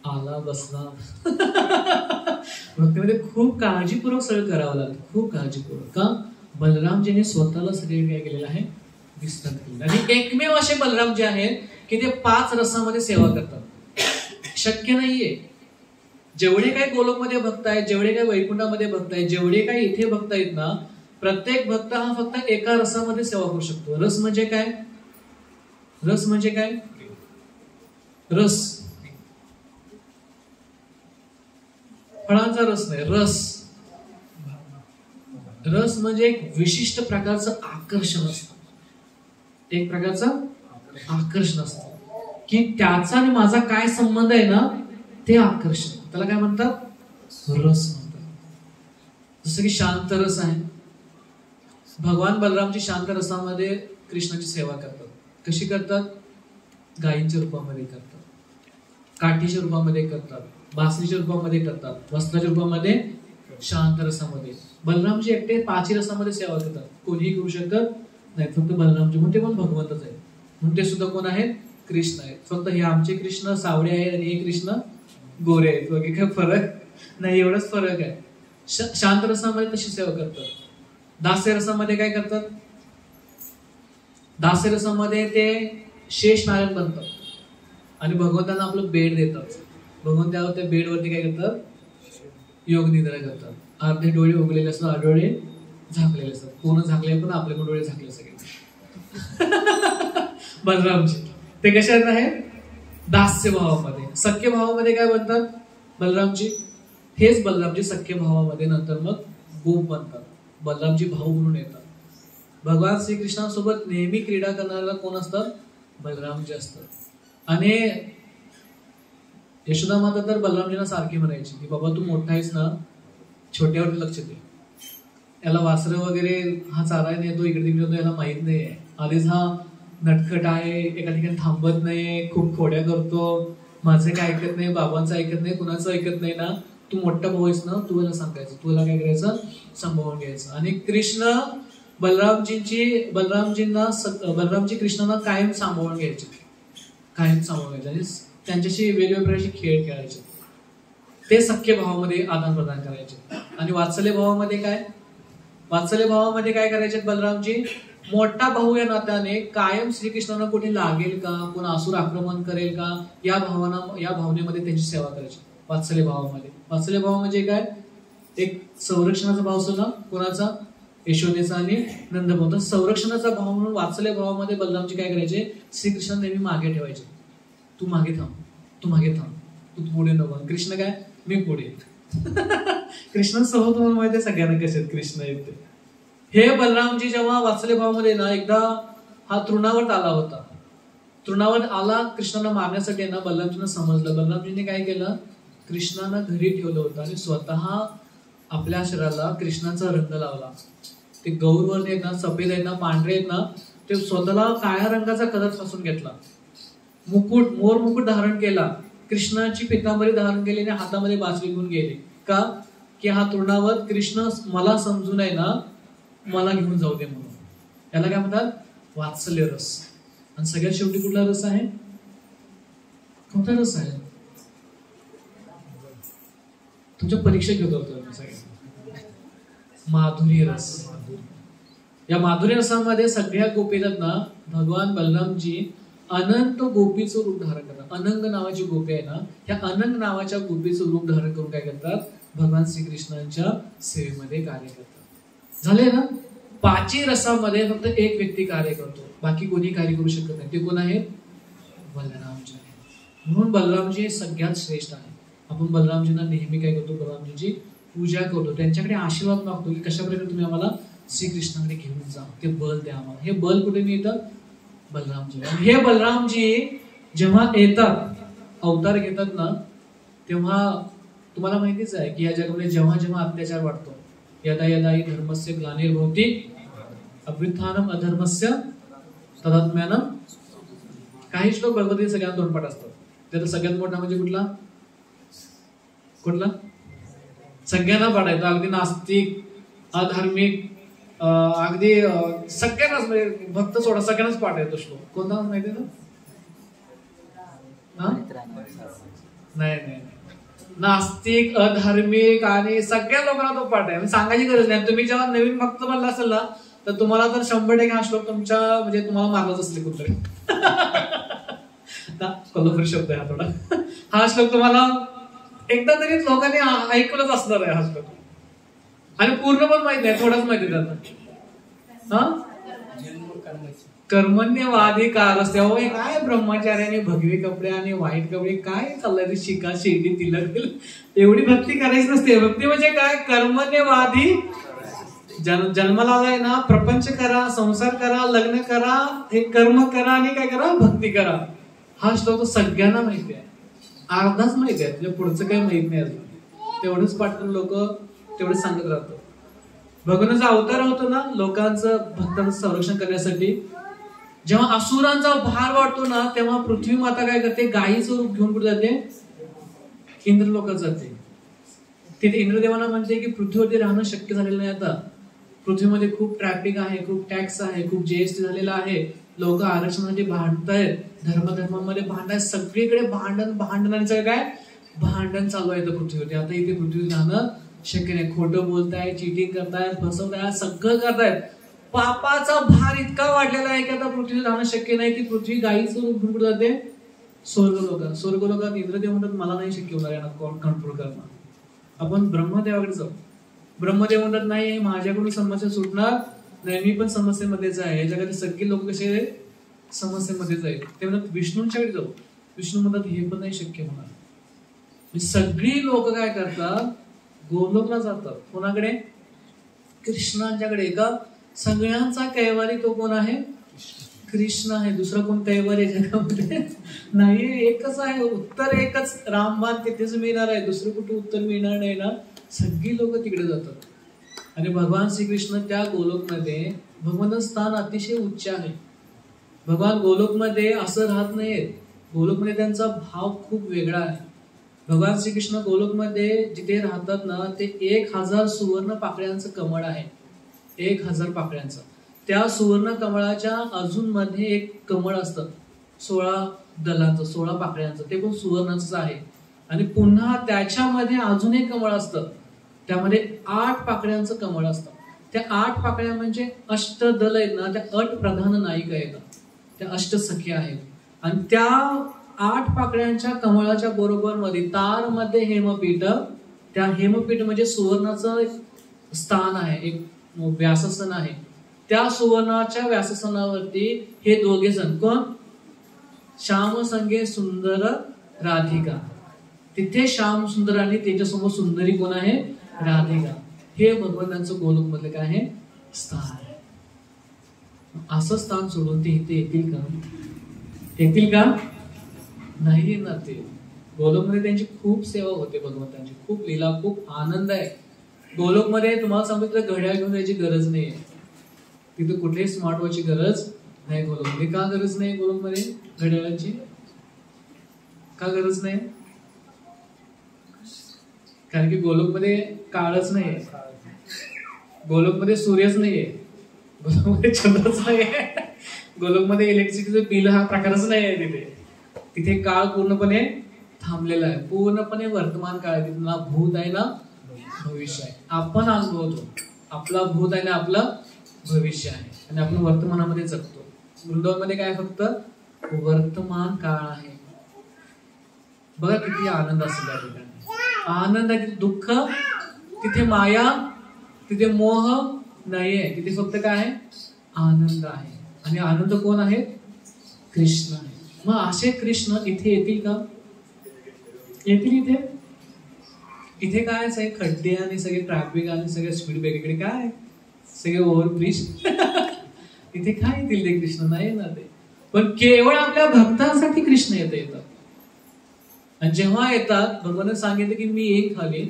आला बसला भक्तीमध्ये खूप काळजीपूर्वक सगळं करावं लागतं, खूप काळजीपूर्वक. का? बलरामजीने स्वतःला सगळे काय केलेलं आहे? विस्तार केलेला. आणि एकमेव असे बलरामजी आहेत की ते 5 रसामध्ये सेवा करतात. शक्य नाहीये. जेवढे काही गोलोकमध्ये भक्त आहेत, जेवढे काही वैकुंठामध्ये भक्त आहेत, जेवढे काही इथे भक्त आहेत ना, प्रत्येक भक्त हा फक्त एका रसामध्ये सेवा करू शकतो. रस म्हणजे काय? रस म्हणजे काय? रस फळांचा रस नाही, रस म्हणजे एक विशिष्ट प्रकारचं आकर्षण असतं, एक प्रकारचं आकर्षण असतं की त्याचा आणि माझा काय संबंध आहे ना, ते आकर्षण. त्याला काय म्हणतात? रस म्हणतात. जसं की शांत रस आहे. भगवान बलरामजी शांत रसामध्ये कृष्णाची सेवा करतात. कशी करतात? गायींच्या रूपामध्ये करतात, काठीच्या रूपामध्ये करतात, बासरीच्या रूपामध्ये करतात, वस्त्राच्या रूपामध्ये, शांत रसामध्ये. बलरामजी एकटे 5 रसामध्ये सेवा करतात. कोणीही करू शकत नाही, फक्त बलरामजी. म्हणून ते पण भगवंतच आहेत. म्हणून ते सुद्धा कोण आहेत? कृष्ण आहेत. फक्त हे आमचे कृष्ण सावळे आहेत आणि हे कृष्ण गोरे आहेत. वगैरे काय फरक नाही, एवढाच फरक आहे. शांत रसामध्ये तशी सेवा करतात. दास्य रसामध्ये काय करतात? दास्य रसामध्ये ते शेष नारायण बनतात आणि भगवंतांना आपलं बेड देतात. भगवंतावर त्या बेडवरती काय करतात? योग निद्रा करतात. अर्धे डोळे उघडलेले असतात, अर्धे डोळे झाकलेले असतात. पूर्ण झाकले पण आपले पण डोळे झाकले सगळे. बलरामजी ते कशात आहे? दास्य भावामध्ये. सख्य भावामध्ये काय बनतात बलरामजी? हेच बलरामजी सख्य भावामध्ये नंतर मग गोप बनतात. बलरामजी भाऊ म्हणून येतात. भगवान श्रीकृष्णासोबत नेहमी क्रीडा करणाऱ्याला कोण असतात? बलरामजी असतात. आणि यशोदा माता तर बलरामजींना सारखी म्हणायची की बाबा तू मोठा आहेस ना, छोट्यावरती लक्ष दे. याला वासरं वगैरे हा चारायला येतो, इकडे तिकडे येतो, याला माहित नाहीये. आधीच हा नटखट आहे, एका ठिकाणी थांबत नाही, खूप खोड्या करतो, माझं काय ऐकत नाही, बाबांचं ऐकत नाही, कुणाचं ऐकत नाही ना. तू मोठा भाऊ आहेस ना, तू याला सांगायचं, तू याला काय करायचं? सांभाळून घ्यायचं. आणि कृष्ण बलरामजी कृष्णांना कायम सांभाळून घ्यायचे, कायम सांभाळून घ्यायचे आणि त्यांच्याशी वेगवेगळे प्रकारचे खेळ खेळायचे. ते सख्य भावामध्ये आदान प्रदान करायचे. आणि वात्सल्य भावामध्ये काय? वात्सल्य भावामध्ये काय करायचे बलरामजी? मोठा भाऊ या नात्याने कायम श्रीकृष्णांना कुठे लागेल का, कोण असुर आक्रमण करेल का, या भावनेमध्ये त्यांची सेवा करायची. वात्सल्य भावामध्ये. वात्सल्य भाव म्हणजे काय? एक संरक्षणाचा भाव असतो ना, कोणाचा? यशोदेचा आणि नंदभाऊचा. संरक्षणाचा भाव म्हणून वात्सल्य भावामध्ये बलरामजी काय करायचे? श्रीकृष्ण नेहमी मागे ठेवायचे. तू मागे थांब, तू मागे थांब, तू पुढे नको. कृष्ण काय? मी पुढे. कृष्णासोबत तुम्हाला माहिती आहे सगळ्यांना कसे कृष्ण येते. हे बलरामजी जेव्हा वात्सल्य भावामध्ये ना एकदा हा तृणावर आला होता. तृणावर आला कृष्णाला मारण्यासाठी ना, बलरामजींना समजलं. बलरामजींनी काय केलं? कृष्णाला घरी ठेवलं होतं आणि स्वतः आपल्या शरीराला कृष्णाचा रंग लावला. ते गौरवर्ण आहेत ना, सफेद आहेत ना, पांढरे आहेत ना, ते स्वतःला काळ्या रंगाचा कलर पासून घेतला. मुकुट, मोर मुकुट धारण केला. कृष्णाची पितांबरी धारण केली आणि हातामध्ये बासरी घेऊन गेले. का? की हा तृणावर कृष्ण मला समजून आहे ना, मला घेऊन जाऊ दे म्हणून. याला काय म्हणतात? वात्सल्य रस. आणि सगळ्यात शेवटी कुठला रस आहे? कोणता रस आहे? तुमच्या परीक्षा घेत होतो सगळे. माधुरी रस. या माधुरी रसामध्ये सगळ्या गोपींना भगवान बलरामजी अनंत गोपीचं रूप धारण करतात. अनंग नावाची गोपी आहे ना, त्या अनंग नावाच्या गोपीचं रूप धारण करून काय करतात? भगवान श्रीकृष्णांच्या सेवेमध्ये कार्य करतात. झाले ना? पाची रसामध्ये फक्त एक व्यक्ती कार्य करतो, बाकी कोणी कार्य करू शकत नाही. ते कोण आहे? बलरामजी. म्हणून बलरामजी सगळ्यात श्रेष्ठ आहे. आपण बलरामजींना नेहमी काय करतो? बलरामजींची पूजा करतो, त्यांच्याकडे आशीर्वाद मागतो की कशा प्रकारे तुम्ही आम्हाला श्रीकृष्णाकडे घेऊन जा, ते बल द्या आम्हाला. हे बल कुठे मिळतं? बलरामजी. हे बलरामजी जेव्हा येतात, अवतार घेतात ना, तेव्हा तुम्हाला माहितीच आहे की या जगामध्ये जेव्हा जेव्हा अत्याचार वाढतो, यदा यदा हि धर्मस्य ग्लानिर्भवति अभ्युत्थानम अधर्मस्य तदात्म्यानं. काही श्लोक भगवद्गीतेत सगळ्यांना तोंडपाठ असतात. त्यात सगळ्यात मोठा म्हणजे कुठला? सगळ्यांना पाठायचं. अगदी नास्तिक, अधार्मिक, अगदी सगळ्यांनाच, म्हणजे भक्त सोडा सगळ्यांनाच पाठ येतो श्लोक. कोणता माहिती ना? नाही, नास्तिक, अधार्मिक आणि सगळ्या लोकांना तो पाठ आहे. सांगायची गरज नाही. तुम्ही जेव्हा नवीन भक्त बनला असेल ना, तर तुम्हाला तर 100% हा श्लोक तुमच्या म्हणजे तुम्हाला मारलाच असले कुठतरी. कोल्हापुरी शब्द आहे हा थोडा. हा श्लोक तुम्हाला एकदा तरी लोकांनी ऐकलंच असणार आहे हा श्लोक. आणि पूर्ण पण माहित नाही, थोडाच माहिती त्याचा. कर्मण्यवादी काल असते. काय ब्रह्मचार्याने भगवे कपडे आणि वाईट कपडे काय चाललंय? ते शिका शेंडी तिलक एवढी भक्ती करायची नसते. भक्ती म्हणजे काय? कर्मण्यवादी. जन्माला आलाय ना, प्रपंच करा, संसार करा, लग्न करा, हे कर्म करा आणि काय करा? भक्ती करा. हा श्लोक सगळ्यांना माहिती आहे. अर्धाच माहिती आहे, म्हणजे पुढचं काही माहित नाही अजून. तेवढंच पाठवून लोक तेवढंच सांगत राहतात. भगवानाचा अवतार होतो ना लोकांचं, भक्तांचं संरक्षण करण्यासाठी. जेव्हा असुरांचा भार वाढतो ना, तेव्हा पृथ्वी माता काय करते? गायीचं रूप घेऊन कुठे जाते? इंद्रलोकात जाते. तिथे इंद्रदेवांना म्हणते की पृथ्वीवरती राहणं शक्य झालेलं नाही. आता पृथ्वीमध्ये खूप ट्रॅफिक आहे, खूप टॅक्स आहे, खूप जीएसटी झालेला आहे. लोक आरक्षणासाठी भांडतायत, धर्मामध्ये भांडायत, सगळीकडे भांडणांचं काय? भांडण चालू आहे पृथ्वीवरती. आता इथे पृथ्वीवर राहणं शक्य नाही. खोटं बोलताय, चिटिंग करतायत, फसवताय, सगळं करतायत. पापाचा भार इतका वाढलेला आहे की आता पृथ्वीवर राहणं शक्य नाही. ती पृथ्वी गायीचं रूप घेऊन कुठे जाते? स्वर्गलोकात. स्वर्गलोकात इंद्रदेव म्हणतात मला नाही शक्य होणार यांना कंट्रोल करणं. आपण ब्रह्मदेवाकडे जाऊ. ब्रह्मदेव म्हणतात नाही माझ्याकडून समस्या सुटणार नाही, मी पण समस्येमध्येच आहे. या जगातील सगळे लोक कसे समस्येमध्येच आहेत. ते म्हणतात विष्णूंच्याकडे जाऊ. विष्णू म्हणतात हे पण नाही शक्य होणार. सगळी लोक काय करतात? गोलोकला जातात. कोणाकडे? कृष्णांच्याकडे. का? सगळ्यांचा कैवारी तो कोण आहे? कृष्ण आहे. दुसरा कोण कैवारी जगामध्ये नाही. एकच आहे. उत्तर एकच. रामबाण तिथेच मिळणार आहे. दुसरं कुठे उत्तर मिळणार नाही ना. सगळी लोक तिकडे जातात. आणि भगवान श्रीकृष्ण त्या गोलोकमध्ये, भगवान स्थान अतिशय उच्च आहे. भगवान गोलोकमध्ये असं राहत नाहीत. गोलोकमध्ये त्यांचा भाव खूप वेगळा आहे. भगवान श्रीकृष्ण गोलोकमध्ये जिथे राहतात ना, ते 1000 सुवर्ण पाकळ्यांचं कमळ आहे. 1000 पाकळ्यांचं. त्या सुवर्ण कमळाच्या अजून मध्ये एक कमळ असतं 16 दलांचं, 16 पाकळ्यांचं. ते पण सुवर्णाचंच आहे. आणि पुन्हा त्याच्यामध्ये अजून एक कमळ असतं. त्यामध्ये 8 पाकळ्यांचं कमळ असतं. त्या 8 पाकळ्या म्हणजे अष्टदल आहेत ना, त्या 8 प्रधान नायिका आहेत, त्या अष्टसख्या आहेत. आणि त्या 8 पाकळ्यांच्या कमळाच्या बरोबर मध्ये तार मध्ये हेमपीठ. त्या हेमपीठ म्हणजे सुवर्णाचं स्थान आहे, एक व्यासस्थान आहे. त्या सुवर्णाच्या व्यासस्थानावरती हे दोघे जण कोण? श्याम संगे सुंदर राधिका. तिथे श्याम सुंदर आणि त्याच्यासमोर सुंदरी कोण आहे? राधिका. हे भगवंतांचं गोलोक मधलं काय आहे? स्थान आहे. असं स्थान सोडून ते इथे येतील का? येतील का? नाही येणार. ते गोलोकमध्ये त्यांची खूप सेवा होते. भगवंतांची खूप लीला, खूप आनंद आहे. गोलोकमध्ये तुम्हाला सांगितलं घड्याळ घेऊन जायची गरज नाही. तिथे कुठेही स्मार्ट वॉचची गरज नाही गोलोकमध्ये. का गरज नाही गोलोकमध्ये घड्याळाची? का गरज नाही? कारण की गोलोकमध्ये काळच नाहीये. गोलोकमध्ये सूर्यच नाहीये. गोलोकमध्ये चंद्रच नाहीये. गोलोकमध्ये इलेक्ट्रिसिटीचं बिल हा प्रकारच नाहीये. तिथे काळ पूर्णपणे थांबलेला आहे. पूर्णपणे वर्तमान काळ आहे. ना भूत आहे ना भविष्य आहे. आपण अनुभवतो. आपला भूत आहे ना आपलं भविष्य आहे. आणि आपण वर्तमानामध्ये जगतो. वृंदावनमध्ये काय फक्त वर्तमान काळ आहे. बघा किती आनंद असेल त्या ठिकाणी. आनंद आहे. तिथे दुःख, तिथे माया, तिथे मोह नाहीये. तिथे फक्त काय आहे? आनंद आहे. आणि आनंद कोण आहे? कृष्ण आहे. मग असे कृष्ण इथे येतील का? येतील इथे? इथे काय आहे? खड्डे आणि सगळे ट्रॅफिक आणि सगळे स्पीड ब्रेक. इकडे काय? सगळे ओव्हरब्रिज. इथे काय येतील ते कृष्ण? नाही ना ते. पण केवळ आपल्या भक्तांसाठी कृष्ण येतात. आणि जेव्हा येतात भगवान सांगितलं की मी येईन खाली,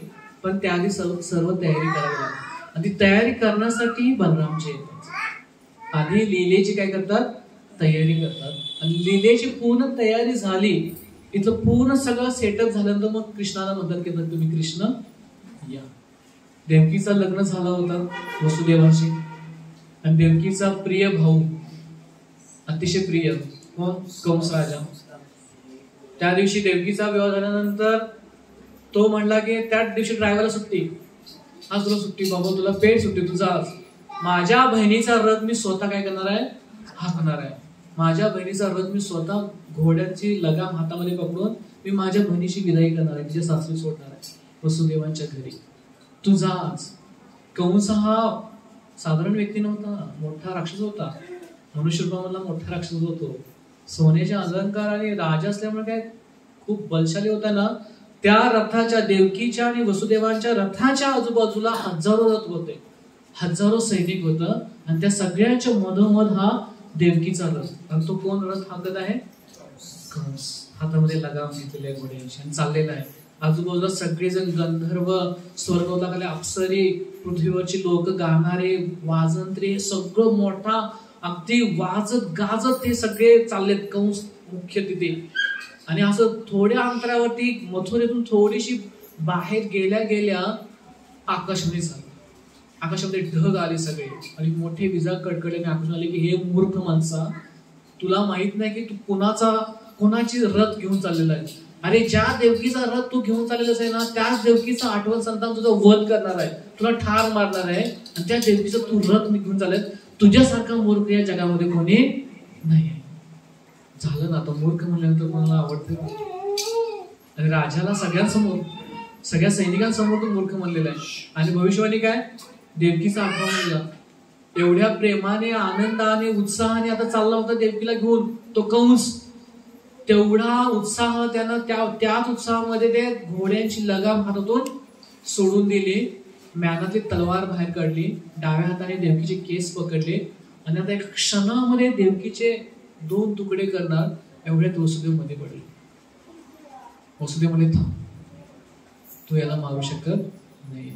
पण त्याआधी सर्व तयारी करावी लागते. आणि ती तयारी करण्यासाठी बलरामजी येतात. आधी लीलेची काय करतात? तयारी करतात. आणि लीलेची पूर्ण तयारी झाली, इथलं पूर्ण सगळं सेटअप झाल्यानंतर मग कृष्णाला म्हणतात की तुम्ही कृष्ण या. देवकीचं लग्न झालं होतं वसुदेवाशी. आणि देवकीचा प्रिय भाऊ, अतिशय प्रिय कंस राजा, त्या दिवशी देवकीचा विवाह झाल्यानंतर तो म्हणला की त्याच दिवशी ड्रायव्हरला सुट्टी. आज तुला सुट्टी बाबा, तुला पेड सुट्टी, तुझा आज. माझ्या बहिणीचा रथ मी स्वतः काय करणार आहे? हाकणार आहे. माझ्या बहिणीचा रथ मी स्वतः घोड्याची लगाम हातामध्ये पकडून मी माझ्या बहिणीची विदाई करणार आहे. तिच्या सासरी सोडणार आहे वसुदेवांच्या घरी. तुझा आज. कंस हा साधारण व्यक्ती नव्हता, मोठा राक्षस होता. मनुष्य रूपामधला मोठा राक्षस होतो. सोन्याचे अलंकार आणि राजा असल्यामुळे काय खूप बलशाली होता ना. त्या रथाच्या, देवकीच्या आणि वसुदेवांच्या रथाच्या आजूबाजूला हजारो रथ होते, हजारो सैनिक होतं. आणि त्या सगळ्यांच्या मधोमध हा देवकीचा रथ. आणि तो कोण रथ हाकत आहे? कंस. हातामध्ये लगाम घेतलेले आहे घोड्यांची आणि चाललेला आहे. आजूबाजूला सगळेजण गंधर्व, स्वर्गलोकातले अप्सरी, पृथ्वीवरची लोक, गाणारे, वाजंत्री, सगळं मोठा अगदी वाजत गाजत ते सगळे चाललेत. कंस मुख्य तिथे. आणि असं थोड्या अंतरावरती मथुरेतून थोडीशी बाहेर गेल्या गेल्या आकाशवाणी झाली. आकाशामध्ये ढग आले सगळे आणि मोठे विजा कडकडले. आकाश आले की हे मूर्ख माणसा, तुला माहित नाही की तू कोणाची रथ घेऊन चाललेला आहे. अरे ज्या देवकीचा रथ तू घेऊन चाललेलास आहे ना, त्याच देवकीचा आठवण संतान तुझा वध करणार आहे, तुला ठार मारणार आहे, आणि त्या देवकीचा तू रथ घेऊन चालत. तुझ्यासारखा मूर्ख या जगामध्ये कोणी नाही. झालं ना, आता मूर्ख म्हणल्यानंतर कोणाला आवडतं? आणि राजाला सगळ्यांसमोर, सगळ्या सैनिकांसमोर तो मूर्ख म्हणलेला आहे. आणि भविष्यवाणी काय? देवकीचा आठवण म्हणला. एवढ्या प्रेमाने, आनंदाने, उत्साहाने आता चालला होता देवकीला घेऊन तो कंस. तेवढा उत्साह त्यानं त्याच उत्साहामध्ये ते घोड्यांची लगाम हातातून सोडून दिली, म्यानातली तलवार बाहेर काढली, डाव्या हाताने देवकीचे केस पकडले, आणि आता एका क्षणामध्ये देवकीचे 2 तुकडे करणार एवढ्यात वसुदेव मध्ये पडले. वसुदेव मध्ये थांब, तू याला मारू शकत नाही.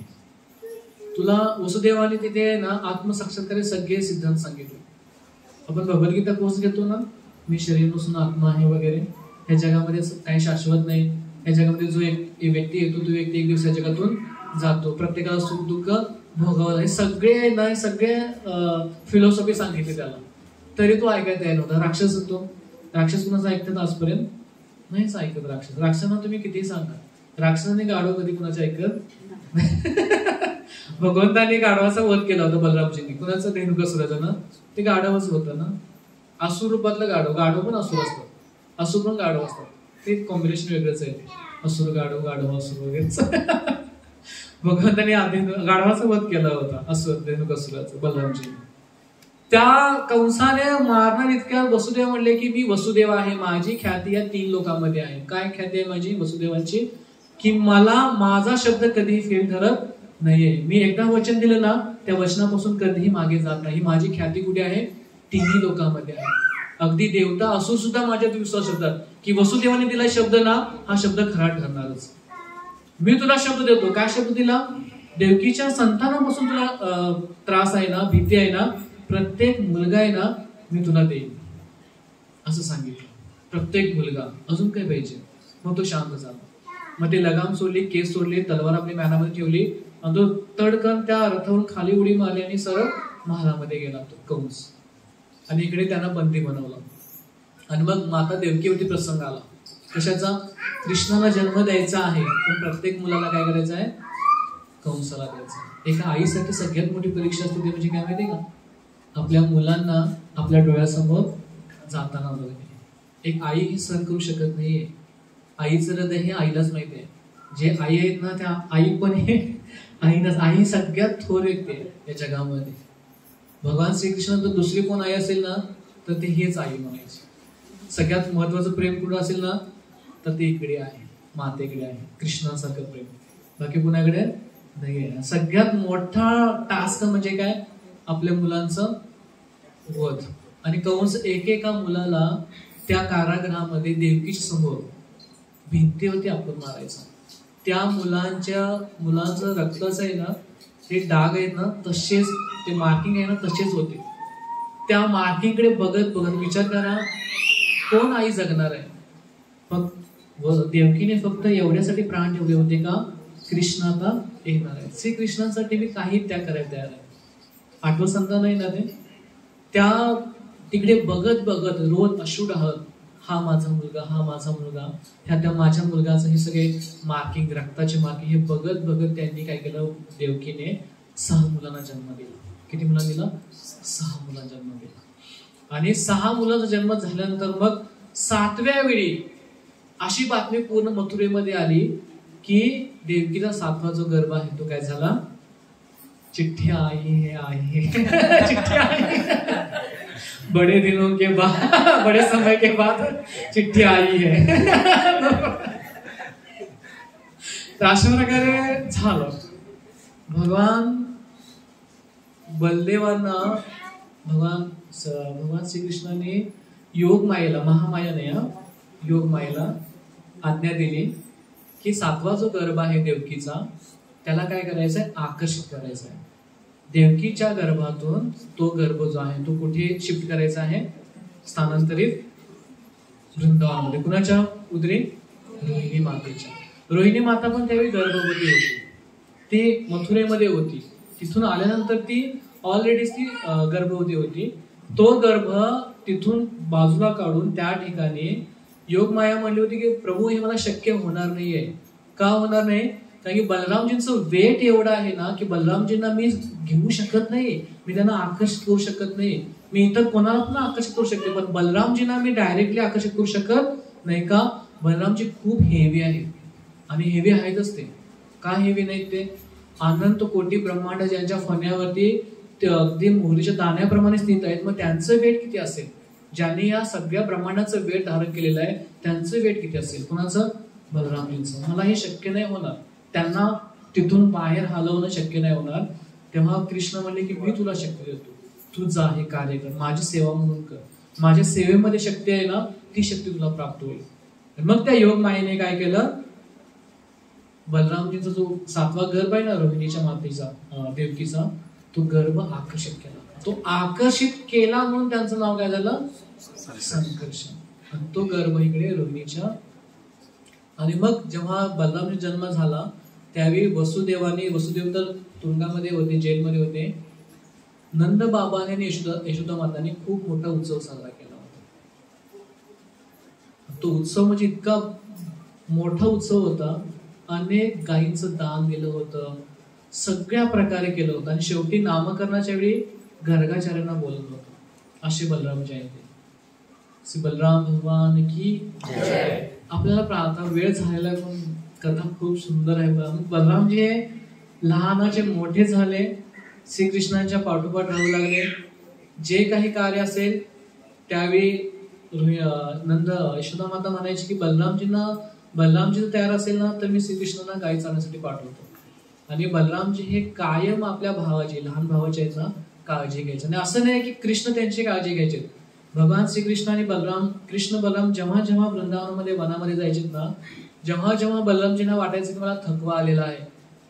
तुला वसुदेवाने तिथे ना आत्मसाक्षात्कार सगळे सिद्धांत सांगितले. आपण भगवद्गीता कोर्स घेतो ना, मी शरीर नसून आत्मा आहे वगैरे. ह्या जगामध्ये काही शाश्वत नाही. ह्या जगामध्ये जो एक व्यक्ती येतो तो व्यक्ती एक दिवस या जगातून जातो. प्रत्येकाला सुख दुःख भोगावं. हे सगळे फिलॉसॉफी सांगितली त्याला, तरी तो ऐकायला तयार नव्हता. राक्षस होतो. राक्षस कुणाचं ऐकतात आजपर्यंत? नाहीच ऐकत राक्षस. राक्षसांना तुम्ही कितीही सांगा, राक्षसाने गाढव कधी कुणाचे ऐकत? भगवंताने गाढवाचा वध केला होता बलरामजींनी. कुणाचं? धेनुकासुराचं ना. ते गाढवच होतं ना. असुर रूपातलं गाढव. गाढव पण असुर असतात, असुर पण गाढव असतात. ते कॉम्बिनेशन वेगळंच आहे. असुर गाढव, गाढव असुर वगैरे. भगवंताने गाढवाचा वध केला होता, असुर धेनुकासुराचं, बलरामजींनी. त्या कंसाने मारणार इतक्या वसुदेव म्हणले की मी वसुदेव आहे, माझी ख्याती या 3 लोकांमध्ये आहे. काय ख्याती आहे माझी वसुदेवांची? की मला माझा शब्द कधीही फेल ठरत नाहीये. मी एकदा वचन दिलं ना, त्या वचनापासून कधीही मागे जात नाही. माझी ख्याती कुठे आहे? 3 लोकांमध्ये आहे. अगदी देवता असुर सुद्धा माझ्यात विश्वास ठेवतात की वसुदेवाने दिला शब्द ना, हा शब्द खरा ठरणारच. मी तुला शब्द देतो. काय शब्द दिला? देवकीच्या संतानापासून तुला त्रास आहे ना, भीती आहे ना, प्रत्येक मुलगा आहे ना मी तुला देईन, असं सांगितलं. प्रत्येक मुलगा. अजून काय पाहिजे? मग तो शांत झाला. मग ते लगाम सोडली, केस सोडले, तलवार आपल्या म्यानामध्ये ठेवली, आणि तो तडकन त्या रथावरून खाली उडी मारली आणि सरळ महालामध्ये गेला तो कंस. आणि इकडे त्यांना बंदी बनवलं. आणि मग माता देवकीवरती प्रसंग आला. कशाचा? कृष्णाला जन्म द्यायचा आहे, पण प्रत्येक मुलाला काय करायचं आहे? कंसाला द्यायचं. एका आईसाठी सगळ्यात मोठी परीक्षा असते ती म्हणजे काय माहिती का? आपल्या मुलांना आपल्या डोळ्यासमोर जाताना बघणे. एक आई ही सहन करू शकत नाहीये. आईचं हृदय हे आईलाच माहिती आहे. जे आई आहेत ना, त्या आई पण हे आई सगळ्यात थोर व्यक्ती आहे या जगामध्ये. भगवान श्रीकृष्ण तर दुसरी कोण आई असेल ना, तर ते हेच आई म्हणायची. सगळ्यात महत्वाचं प्रेम कुठं असेल ना, तर ते इकडे आहे, मातेकडे आहे. कृष्णासारखं प्रेम बाकी कुणाकडे नाहीये. सगळ्यात मोठा टास्क म्हणजे काय? आपल्या मुलांचं वध. आणि कंस एकेका मुलाला त्या कारागृहामध्ये देवकीच्या समोर भिंतीवरती आपण मारायचा. त्या मुलांचं रक्ताचं आहे ना, ते डाग आहेत ना, तसेच ते मार्किंग आहे ना, तसेच होते. त्या मार्किंगकडे बघत बघत विचार करा, कोण आई जगणार आहे? फक्त देवकीने फक्त एवढ्यासाठी प्राण ठेवले होते का कृष्ण आता येणार आहे. श्रीकृष्णांसाठी मी काही त्याग करायला तयार आहे. आठवत सांगता नाही ना ते. त्या तिकडे बघत बघत रोज अश्रू ढाळत, हा माझा मुलगा, हा माझा मुलगा, त्या माझ्या मुलगाचं हे सगळे मार्किंग, रक्ताचे मार्किंग, हे बघत बघत त्यांनी काय केलं? देवकीने 6 मुलांना जन्म दिला. किती मुलांना दिला? 6 मुलांना जन्म दिला. आणि 6 मुलांचा जन्म झाल्यानंतर मग 7व्या वेळी अशी बातमी पूर्ण मथुरेमध्ये आली की देवकीचा 7वा जो गर्भ आहे तो काय झाला? चिट्ठी आई है चिट्ठी आई, बड़े दिनों के बाद, बड़े समय के बाद चिट्ठी आई है. अशा प्रकारे झालं. भगवान बलदेवांना भगवान श्रीकृष्णाने योग मायेला, महामाया नाही, योग मायेला आज्ञा दिली की 7वा जो गर्भ आहे देवकीचा, त्याला काय करायचंय? आकर्षित करायचं आहे. देवकीच्या गर्भातून तो गर्भ जो आहे तो कुठे शिफ्ट करायचा आहे? स्थानांतरित वृंदावनामध्ये. कुणाच्या उदरी? रोहिणी मातेच्या. रोहिणी माता पण त्यावेळी गर्भवती होती. ती मथुरेमध्ये होती. तिथून आल्यानंतर ती ऑलरेडी ती गर्भवती होती. तो गर्भ तिथून बाजूला काढून त्या ठिकाणी योग माया म्हणली होती की प्रभू हे मला शक्य होणार नाहीये. का होणार नाही? कारण की बलरामजींचं वेट एवढं आहे ना की बलरामजींना मी घेऊ शकत नाही, मी त्यांना आकर्षित करू शकत नाही. मी इतर कोणाला पण आकर्षित करू शकते, पण बलरामजींना मी डायरेक्टली आकर्षित करू शकत नाही. का? बलरामजी खूप हेवी आहेत आणि हेवी आहेतच ते. का हेवी नाहीत ते? अनंत कोटी ब्रह्मांड ज्यांच्या फण्यावरती ते अगदी मोहरीच्या दाण्याप्रमाणे स्थित आहेत, मग त्यांचं वेट किती असेल? ज्यांनी या सगळ्या ब्रह्मांडाचं वेट धारण केलेलं आहे त्यांचं वेट किती असेल? कोणाचं? बलरामजींचं. मला हे शक्य नाही होणार, त्यांना तिथून बाहेर हलवणं शक्य नाही होणार. तेव्हा कृष्ण म्हणले की मी तुला शक्ती देतो, तू जा हे कार्य कर, माझी सेवा म्हणून कर. माझ्या सेवेमध्ये शक्ती आहे ना, ती शक्ती तुला प्राप्त होईल. मग त्या योग मायेने काय केलं? बलरामजींचा जो 7वा गर्भ आहे ना रोहिणीच्या मातेचा, देवकीचा, तो गर्भ आकर्षित केला. तो आकर्षित केला म्हणून त्यांचं नाव काय झालं? संकर्षण. आणि तो गर्भ इकडे रोहिणीच्या. आणि मग जेव्हा बलरामजी जन्म झाला त्यावेळी वसुदेव तर तुरुंगामध्ये होते, जेलमध्ये होते. नंद बाबाने आणि यशोदा माताने खूप मोठा उत्सव साजरा केला होता. तो उत्सव म्हणजे इतका मोठा उत्सव होता, अनेक गायींचं दान दिलं होतं, सगळ्या प्रकारे केलं होतं. आणि शेवटी नामकरणाच्या वेळी गर्गाचार्यांना बोलवलं होतं. असे बलराम जयंती. श्री बलराम भगवान की जय. आपल्याला प्रार्थना वेळ झालेला आहे, पण कथा खूप सुंदर आहे. बलरामजी हे लहानाचे मोठे झाले, श्रीकृष्णांच्या पाठोपाठ राहू लागले. जे काही कार्य असेल त्यावेळी नंद यशोदा माता म्हणायची की बलरामजी तयार असेल ना तर मी श्रीकृष्णांना गाई चालण्यासाठी पाठवतो. आणि बलरामजी हे कायम आपल्या भावाची, लहान भावाची आहेत ना, काळजी घ्यायची. आणि असं नाही की कृष्ण त्यांची काळजी घ्यायचे. भगवान श्रीकृष्ण आणि कृष्ण बलराम जेव्हा जेव्हा वृंदावनामध्ये वनामध्ये जायचे ना, जेव्हा जेव्हा बलरामजींना वाटायचं की मला थकवा आलेला आहे,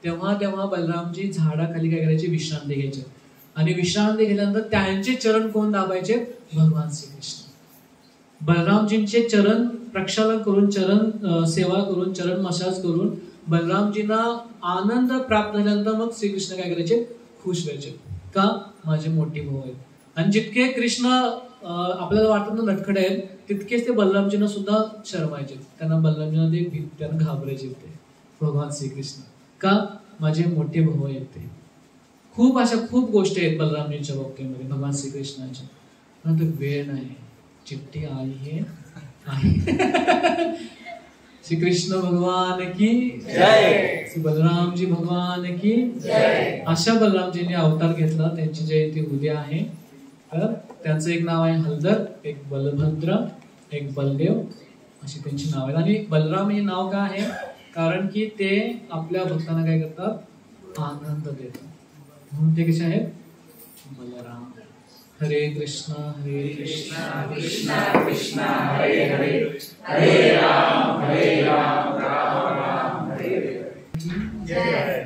तेव्हा तेव्हा बलरामजी झाडाखाली काय करायचे? विश्रांती घ्यायचे. आणि विश्रांती घेतल्यानंतर त्यांचे चरण कोण दाबायचे? भगवान श्रीकृष्ण. बलरामजींचे चरण प्रक्षालन करून, चरण सेवा करून, चरण मसाज करून बलरामजींना आनंद प्राप्त झाल्यानंतर मग श्रीकृष्ण काय करायचे? खुश व्हायचे. का? माझे मोठे भाऊ आहेत. आणि जितके कृष्ण आपल्याला वाटत ना नटखट आहेत, तितकेच ते बलरामजींना सुद्धा शरमायचे. त्यांना बलरामजींना ते त्यांना घाबरायचे ते भगवान श्रीकृष्ण. का? माझे मोठे भाऊ आहेत ते. खूप गोष्टी आहेत बलरामजींच्या बाबतीमध्ये भगवान श्रीकृष्णाच्या. परंतु वेळ नाही, चिठ्ठी आई हे आहे. श्रीकृष्ण भगवान की जय. श्री बलरामजी भगवान की जय. अशा बलरामजींनी अवतार घेतला. त्यांची जयंती उद्या आहे. तर त्यांचं एक नाव आहे हलदर, एक बलभद्र, एक बलदेव, अशी त्यांची नाव आहेत. आणि बलराम हे नाव का आहे? कारण की ते आपल्या भक्तांना काय करतात? आनंद देतात, म्हणून ते कसे आहेत? बलराम. हरे कृष्णा कृष्णा कृष्णा हरे हरे, हरे राम राम राम हरे हरे. जय.